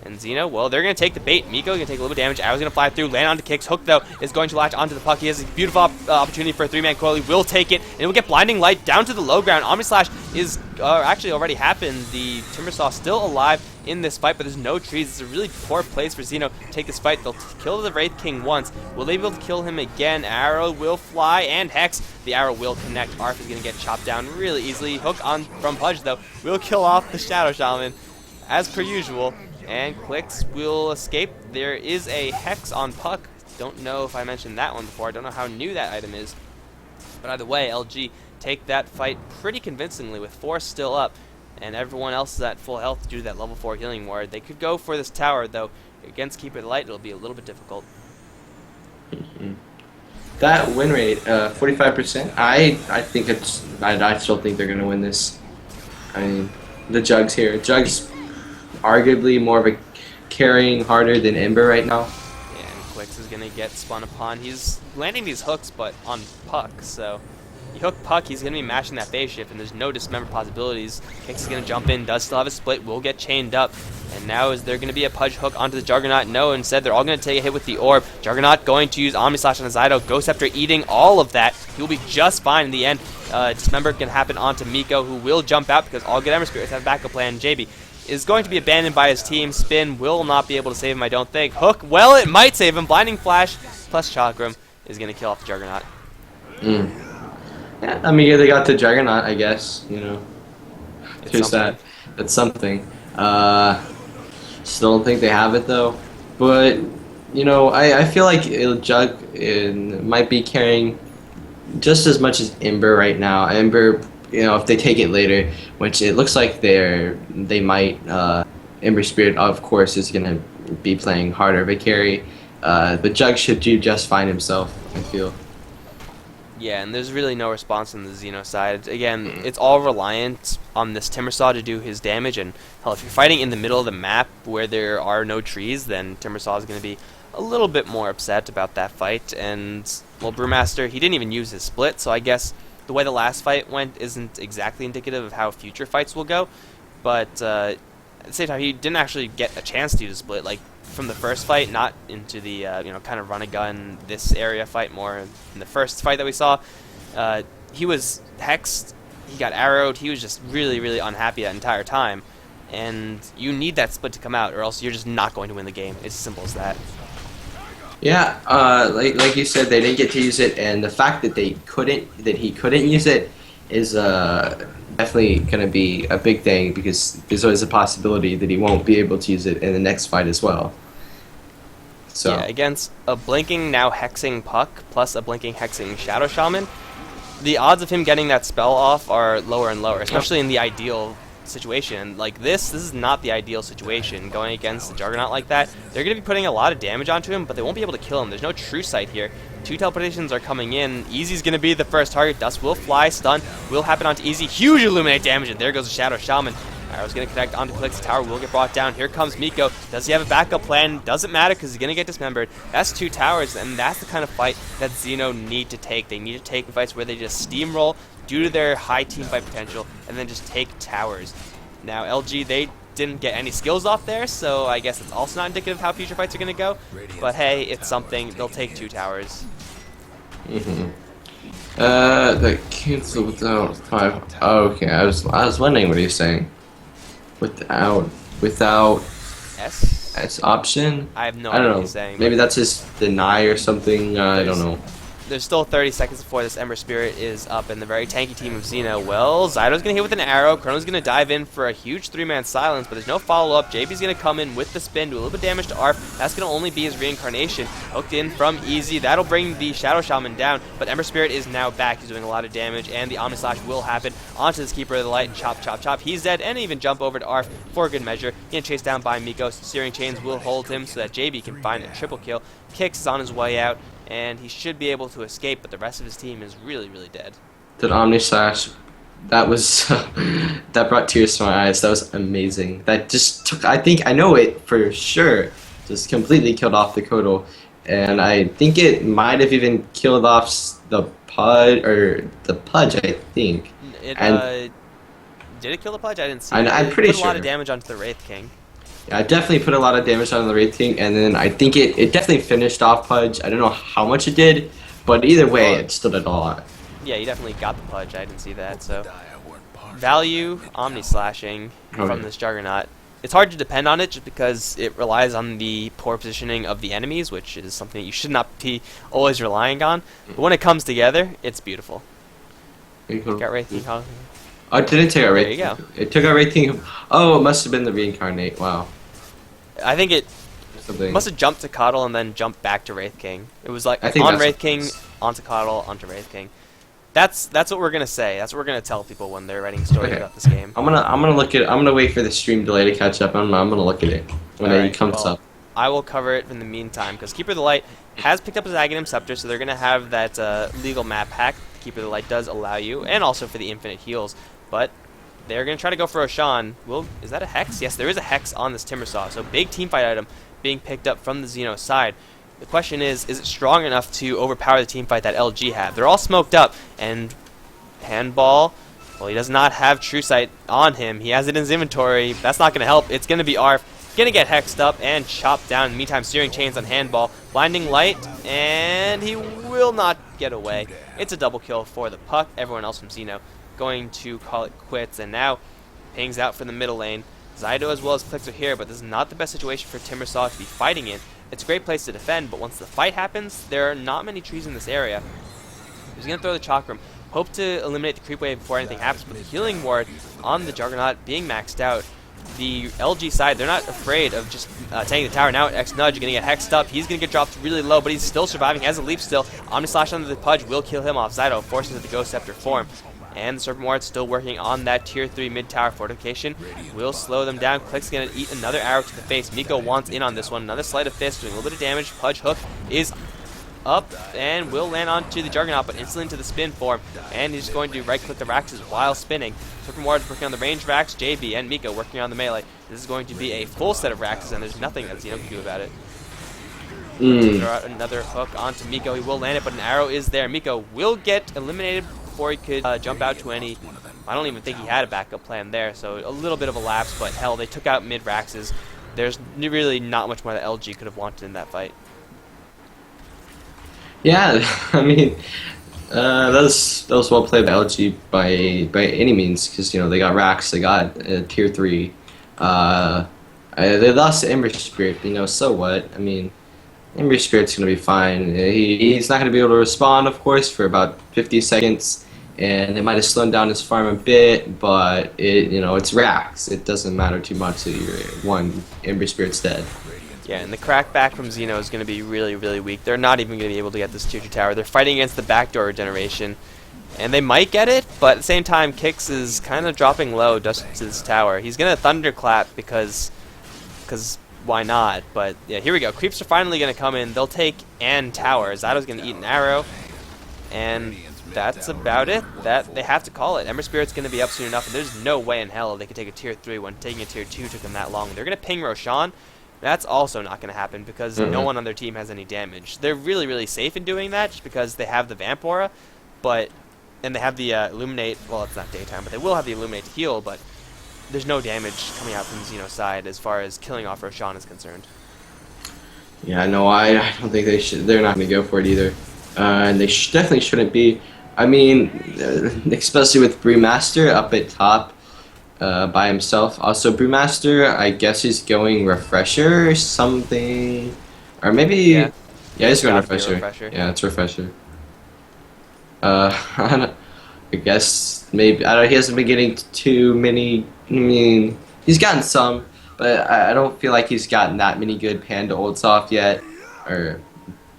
And Xeno, well, they're going to take the bait. Miko going to take a little bit of damage. Arrow's going to fly through, land onto kicks. Hook, though, is going to latch onto the puck. He has a beautiful opportunity for a 3-man coil. He will take it, and it will get Blinding Light down to the low ground. Omni Slash is actually already happened. The Timbersaw still alive in this fight, but there's no trees. It's a really poor place for Xeno to take this fight. They'll kill the Wraith King once. Will they be able to kill him again? Arrow will fly, and Hex. The arrow will connect. Arf is going to get chopped down really easily. Hook on from Pudge, though, will kill off the Shadow Shaman, as per usual. And Clicks will escape. There is a Hex on Puck. Don't know if I mentioned that one before. I don't know how new that item is. But either way, LG take that fight pretty convincingly with 4 still up. And everyone else is at full health due to that level 4 healing ward. They could go for this tower, though. Against Keeper of the Light, it'll be a little bit difficult. That win rate, 45%. I think I still think they're going to win this. I mean, the Jugs here. Jugs arguably more of a carrying harder than Ember right now. Yeah, and Quix is going to get spun upon. He's landing these hooks, but on Puck, so you hook Puck, he's going to be mashing that phase shift, and there's no dismember possibilities. Kix is going to jump in, does still have a split, will get chained up. And now is there going to be a Pudge hook onto the Juggernaut? No, instead they're all going to take a hit with the Orb. Juggernaut going to use Omni Slash on the Zyto. Ghost Scepter eating all of that. He will be just fine in the end. Dismember can happen onto Miko, who will jump out because all good Ember Spirits have a backup plan. JB is going to be abandoned by his team. Spin will not be able to save him, I don't think. Hook, well, it might save him. Blinding Flash plus Chakram is going to kill off the Juggernaut. Yeah, I mean, yeah, they got the Juggernaut, I guess. You know, there's that. That's something. Still don't think they have it though, but you know, I feel like Jug might be carrying just as much as Ember right now. Ember, you know, if they take it later, which it looks like they might. Ember Spirit, of course, is gonna be playing harder of a carry, but Jug should do just fine himself, I feel. Yeah, and there's really no response on the Xeno side. Again, it's all reliant on this Timbersaw to do his damage, and hell, if you're fighting in the middle of the map where there are no trees, then Timbersaw is going to be a little bit more upset about that fight. And, well, Brewmaster, he didn't even use his split, so I guess the way the last fight went isn't exactly indicative of how future fights will go. But at the same time, he didn't actually get a chance to use a split. Like, from the first fight, not into the you know, kind of run a gun this area fight, more in the first fight that we saw. He was hexed, he got arrowed, he was just really, really unhappy that entire time. And you need that split to come out, or else you're just not going to win the game. It's as simple as that. Yeah, like you said, they didn't get to use it, and the fact that he couldn't use it is definitely going to be a big thing, because there's always a possibility that he won't be able to use it in the next fight as well. So yeah, against a blinking, now hexing Puck, plus a blinking hexing Shadow Shaman, the odds of him getting that spell off are lower and lower, especially in the ideal situation. Like this is not the ideal situation, going against the Juggernaut like that. They're going to be putting a lot of damage onto him, but they won't be able to kill him. There's no true sight here. 2 teleportations are coming in. Easy's going to be the first target. Dust will fly. Stun will happen onto Easy. Huge Illuminate damage, and there goes the Shadow Shaman. Arrow's going to connect onto Click's tower. Will get brought down. Here comes Miko. Does he have a backup plan? Doesn't matter, because he's going to get dismembered. That's 2 towers, and that's the kind of fight that Xeno need to take. They need to take fights where they just steamroll due to their high team fight potential, and then just take towers. Now, LG, they didn't get any skills off there, so I guess it's also not indicative of how future fights are going to go. But hey, it's something. They'll take 2 towers. The cancel without 5. Oh, okay, I was wondering what he was saying. Without S option. I have no I idea don't what know. he's saying. Maybe that's his deny or something. I don't know. There's still 30 seconds before this Ember Spirit is up, and the very tanky team of Xeno. Well, Zyto's going to hit with an arrow. Chrono's going to dive in for a huge 3-man silence, but there's no follow-up. JB's going to come in with the spin, do a little bit of damage to Arf. That's going to only be his reincarnation. Hooked in from Easy. That'll bring the Shadow Shaman down, but Ember Spirit is now back. He's doing a lot of damage, and the Omni Slash will happen onto this Keeper of the Light. Chop, chop, chop. He's dead, and even jump over to Arf for a good measure. Getting chased down by Miko. Searing Chains will hold him so that JB can find a triple kill. Kicks is on his way out, and he should be able to escape, but the rest of his team is really, really dead. That Omni Slash, that was that brought tears to my eyes. That was amazing. That just took, I know it for sure, just completely killed off the Kotal, and I think it might have even killed off the Pudge, I think. Did it kill the Pudge? I didn't see it. I'm pretty sure. It put a lot of damage onto the Wraith King. Yeah, I definitely put a lot of damage on the Wraith King, and then I think it definitely finished off Pudge. I don't know how much it did, but either way, it still did a lot. Yeah, you definitely got the Pudge. I didn't see that, so. Value, Omni Slashing from this Juggernaut. It's hard to depend on it just because it relies on the poor positioning of the enemies, which is something you should not be always relying on. But when it comes together, it's beautiful. Got Wraith King. Oh, it didn't take out Wraith King. There you go. It took out Wraith King. Oh, it must have been the reincarnate. Wow. I think it must have jumped to Coddle and then jumped back to Wraith King. It was like on Wraith King, onto Coddle, onto Wraith King. That's what we're gonna say. That's what we're gonna tell people when they're writing stories about this game. I'm gonna look at it. I'm gonna wait for the stream delay to catch up. I'm gonna look at it when it comes up. I will cover it in the meantime because Keeper of the Light has picked up his Aghanim Scepter, so they're gonna have that legal map hack. Keeper of the Light does allow you, and also for the infinite heals. But they're gonna try to go for Oshan. Is that a hex? Yes, there is a hex on this Timbersaw. So big teamfight item being picked up from the Xeno side. The question is it strong enough to overpower the teamfight that LG have? They're all smoked up, and Handball, well, he does not have True Sight on him. He has it in his inventory. That's not going to help. It's going to be Arf. Gonna get hexed up and chopped down. In the meantime, Searing Chains on Handball. Blinding Light, and he will not get away. It's a double kill for the Puck. Everyone else from Xeno going to call it quits, and now Ping's out for the middle lane. Zydo as well as Clix are here, but this is not the best situation for Timbersaw to be fighting in. It's a great place to defend, but once the fight happens, there are not many trees in this area. He's going to throw the Chakram. Hope to eliminate the creep wave before anything happens, but the healing ward on the Juggernaut being maxed out. The LG side, they're not afraid of just tanking the tower. Now X Nudge going to get hexed up. He's going to get dropped really low, but he's still surviving. Has a leap still. Omni Slash under the Pudge will kill him off. Zydo forces into the Ghost Scepter form. And the Serpent Ward still working on that tier 3 mid-tower fortification. Will slow them down. Click's going to eat another arrow to the face. Miko wants in on this one. Another Sleight of Fist doing a little bit of damage. Pudge Hook is up and will land onto the Juggernaut, but instantly into the spin form. And he's going to right-click the Raxes while spinning. Serpent Ward working on the range Rax. JB and Miko working on the melee. This is going to be a full set of Raxes, and there's nothing that Xeno can do about it. Throw out another hook onto Miko. He will land it, but an arrow is there. Miko will get eliminated before he could jump out to any. I don't even think he had a backup plan there, so a little bit of a lapse, but hell, they took out mid-Raxes. There's really not much more that LG could have wanted in that fight. Yeah, I mean, that was well played by LG by any means, because they got Rax, they got tier 3. They lost to Ember Spirit, so what? I mean, Ember Spirit's gonna be fine. He's not gonna be able to respond, of course, for about 50 seconds, and it might have slowed down his farm a bit, but it's Rax. It doesn't matter too much that one Ember Spirit's dead. Yeah, and the crackback from Xeno is going to be really, really weak. They're not even going to be able to get this tier 2 tower. They're fighting against the backdoor regeneration, and they might get it, but at the same time, Kix is kind of dropping low just to this tower. He's going to thunderclap because why not? But yeah, here we go. Creeps are finally going to come in. They'll take and tower. Zydo's going to eat an arrow, and that's about it. That they have to call it. Ember Spirit's going to be up soon enough, and there's no way in hell they could take a tier 3 when taking a tier 2 took them that long. They're going to ping Roshan. That's also not going to happen because no one on their team has any damage. They're really, really safe in doing that just because they have the Vamp Aura, and they have the Illuminate. Well, it's not daytime, but they will have the Illuminate to heal, but there's no damage coming out from Xeno's side as far as killing off Roshan is concerned. Yeah, no, I don't think they should. They're not going to go for it either, and they definitely shouldn't be. I mean, especially with Brewmaster up at top. By himself. Also, Brewmaster, I guess he's going Refresher or something. Or maybe... Yeah, he's going Refresher. Yeah, it's Refresher. I guess maybe... I don't know, he hasn't been getting too many... I mean, he's gotten some, but I don't feel like he's gotten that many good Panda ults off yet. Or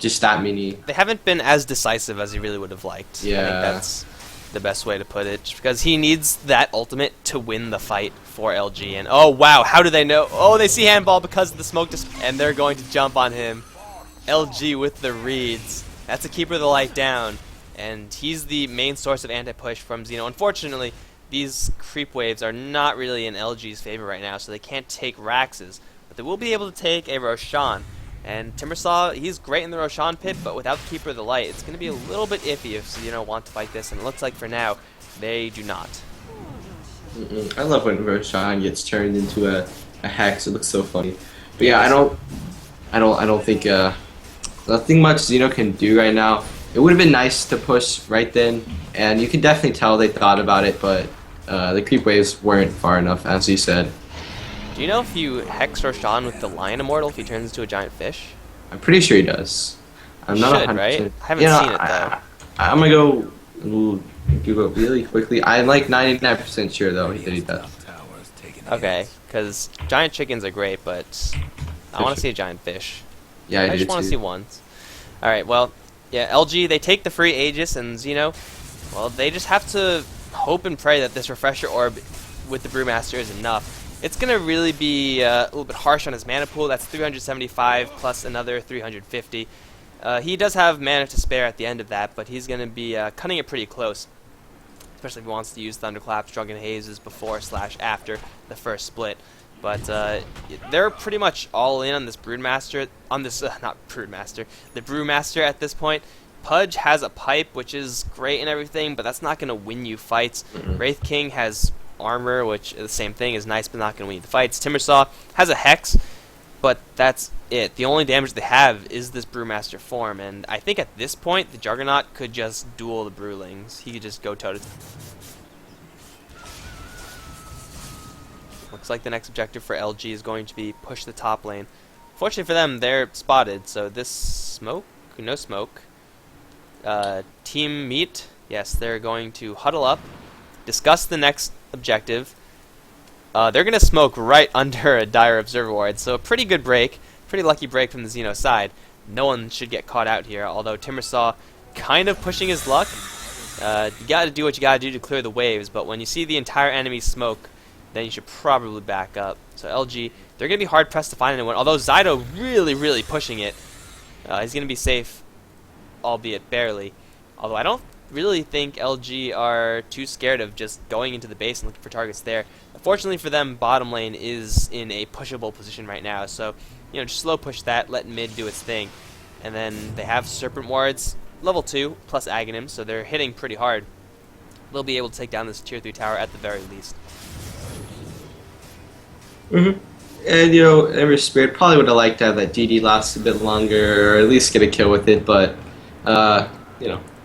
just that many. They haven't been as decisive as he really would have liked. Yeah. I think that's the best way to put it, just because he needs that ultimate to win the fight for LG. And oh wow, how do they know? Oh, they see handball because of the smoke, and they're going to jump on him. LG with the reads. That's a keeper the light down, and he's the main source of anti-push from Xeno. Unfortunately, these creep waves are not really in LG's favor right now, so they can't take Raxes, but they will be able to take a Roshan. And Timbersaw, he's great in the Roshan pit, but without the Keeper of the Light, it's going to be a little bit iffy if Xeno want to fight this, and it looks like for now, they do not. I love when Roshan gets turned into a hex. It looks so funny. But yeah, I don't think nothing much Xeno can do right now. It would have been nice to push right then, and you can definitely tell they thought about it, but the creep waves weren't far enough, as you said. Do you know if you hex Roshan with the Lion Immortal if he turns into a giant fish? I'm pretty sure he does. I'm not 100%. Right? I haven't seen it though. I'm gonna go give up really quickly. I'm like 99% sure though that he does. Okay, because giant chickens are great, but I want to see a giant fish. Yeah, I just want to see one. All right, well, yeah, LG they take the free Aegis, and Xeno, well, they just have to hope and pray that this Refresher Orb with the Brewmaster is enough. It's going to really be a little bit harsh on his mana pool. That's 375 plus another 350. He does have mana to spare at the end of that, but he's going to be cutting it pretty close, especially if he wants to use Thunderclaps, Drunken Hazes before/after the first split. But they're pretty much all in on this Broodmaster, the Brewmaster at this point. Pudge has a pipe, which is great and everything, but that's not going to win you fights. Wraith King has armor, which is the same thing, is nice but not going to win you the fights. Timbersaw has a Hex, but that's it. The only damage they have is this Brewmaster form, and I think at this point, the Juggernaut could just duel the Brewlings. He could just go toe-to-toe. Looks like the next objective for LG is going to be push the top lane. Fortunately for them, they're spotted, so this smoke? No smoke. Team meet. Yes, they're going to huddle up, discuss the next objective. They're going to smoke right under a Dire Observer Ward, so a pretty good break. Pretty lucky break from the Xeno side. No one should get caught out here, although Timbersaw kind of pushing his luck. You got to do what you got to do to clear the waves, but when you see the entire enemy smoke, then you should probably back up. So LG, they're going to be hard-pressed to find anyone, although Xeno really pushing it. He's going to be safe, albeit barely. Although I don't really think LG are too scared of just going into the base and looking for targets there. Fortunately for them, bottom lane is in a pushable position right now, so just slow push that, let mid do its thing. And then they have Serpent Wards, level 2, plus Aghanim, so they're hitting pretty hard. They'll be able to take down this tier 3 tower at the very least. And Ember Spirit probably would have liked to have that DD last a bit longer, or at least get a kill with it, but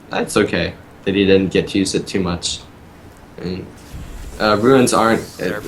that's okay that he didn't get to use it too much. And ruins aren't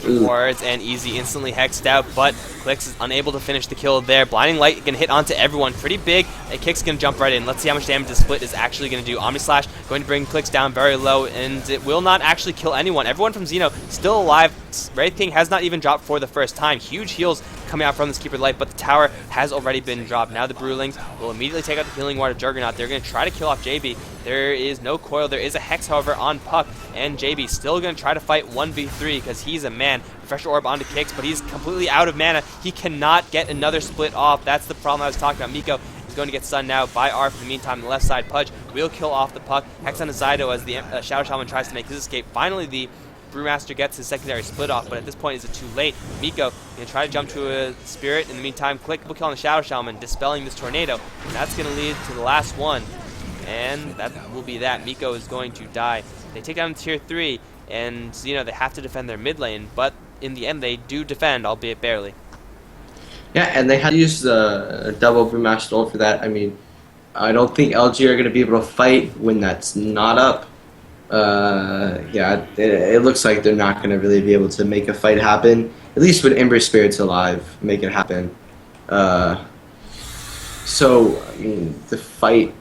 Wards and Easy instantly hexed out, but Clix is unable to finish the kill there. Blinding Light gonna hit onto everyone pretty big, and Kix gonna jump right in. Let's see how much damage the split is actually gonna do. Omni Slash going to bring Clix down very low, and it will not actually kill anyone. Everyone from Xeno still alive. Wraith King has not even dropped for the first time. Huge heals coming out from this Keeper Light, but the tower has already been dropped. Now the Brewlings will immediately take out the Healing Ward of Juggernaut. They're going to try to kill off JB. There is no coil. There is a Hex, however, on Puck, and JB still going to try to fight 1v3 because he's a man. Refresher Orb onto Kix, but he's completely out of mana. He cannot get another split off. That's the problem I was talking about. Miko is going to get stunned now by Arf. In the meantime, the left side Pudge will kill off the Puck. Hex on the Zydo as the Shadow Shaman tries to make his escape. Finally, the Brewmaster gets his secondary split off, but at this point, is it too late? Miko going to try to jump to a Spirit. In the meantime, clickable kill on the Shadow Shaman, dispelling this tornado. And that's going to lead to the last one. And that will be that. Miko is going to die. They take down tier 3, and they have to defend their mid lane, but in the end, they do defend, albeit barely. Yeah, and they had to use the double Brewmaster ult for that. I mean, I don't think LG are going to be able to fight when that's not up. It looks like they're not going to really be able to make a fight happen. At least with Ember Spirit's alive, make it happen. So, I mean, the fight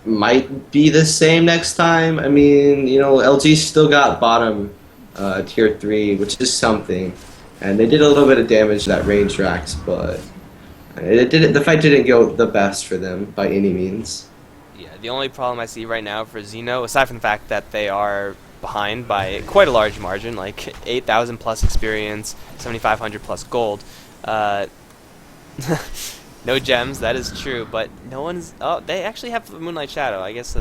might be the same next time. I mean, LG still got bottom tier 3, which is something. And they did a little bit of damage to that range Rax, but the fight didn't go the best for them by any means. Yeah, the only problem I see right now for Xeno, aside from the fact that they are behind by quite a large margin, like 8,000 plus experience, 7,500 plus gold. No gems, that is true, but no one's... Oh, they actually have Moonlight Shadow. I guess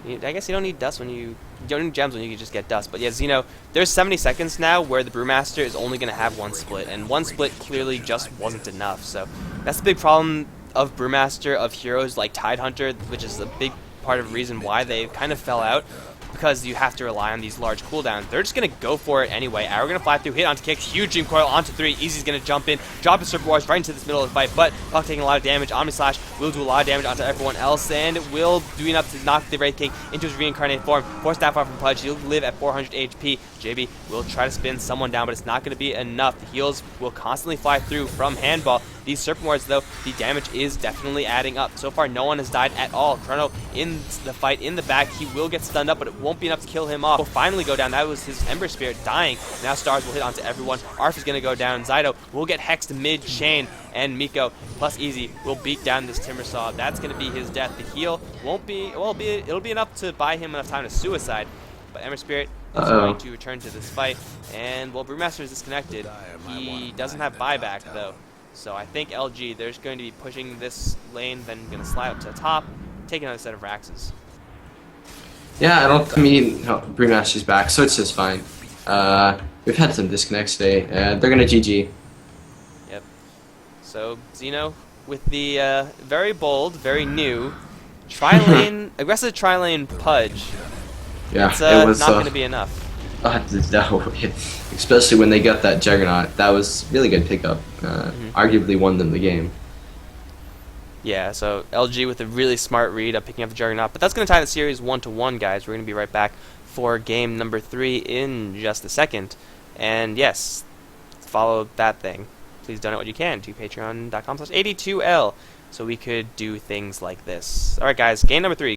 you don't need dust when you don't need gems when you can just get dust. But yeah, Xeno, there's 70 seconds now where the Brewmaster is only going to have one split, and one split clearly just wasn't enough. So that's the big problem of Brewmaster, of heroes like Tidehunter, which is a big part of the reason why they kind of fell out, because you have to rely on these large cooldowns. They're just going to go for it anyway. Arrow going to fly through, hit onto Kicks, huge Dream Coil onto 3. Easy's going to jump in, drop his Serpent Wars right into this middle of the fight, but Puck taking a lot of damage. Omni Slash will do a lot of damage onto everyone else, and will do enough to knock the Wraith King into his reincarnated form. Force Staff off from Pudge. He'll live at 400 HP. JB will try to spin someone down, but it's not going to be enough. The heals will constantly fly through from Handball. These Serpent Wards, though, the damage is definitely adding up. So far, no one has died at all. Chrono in the fight in the back. He will get stunned up, but it won't be enough to kill him off. Will finally go down. That was his Ember Spirit dying. Now Stars will hit onto everyone. Arf is going to go down. Zydo will get hexed mid-chain, and Miko plus Easy will beat down this Timbersaw. That's going to be his death. The heal won't be, well, it'll be enough to buy him enough time to suicide, but Ember Spirit is going to return to this fight, and Brewmaster is disconnected. He doesn't have buyback, though. So I think LG, they're just going to be pushing this lane, then going to slide up to the top, take another set of Raxes. Yeah, Brewmaster's back, so it's just fine. We've had some disconnects today. They're going to GG. Yep. So Xeno, with the very bold, very new, aggressive tri-lane Pudge. Yeah, it's it was not going to be enough. No, especially when they got that Juggernaut. That was really good pickup. Hmm. Arguably won them the game. Yeah, so LG with a really smart read of picking up the Juggernaut. But that's going to tie the series 1-1, guys. We're going to be right back for game number 3 in just a second. And yes, follow that thing. Please donate what you can to patreon.com/AD2L so we could do things like this. Alright, guys, game number 3.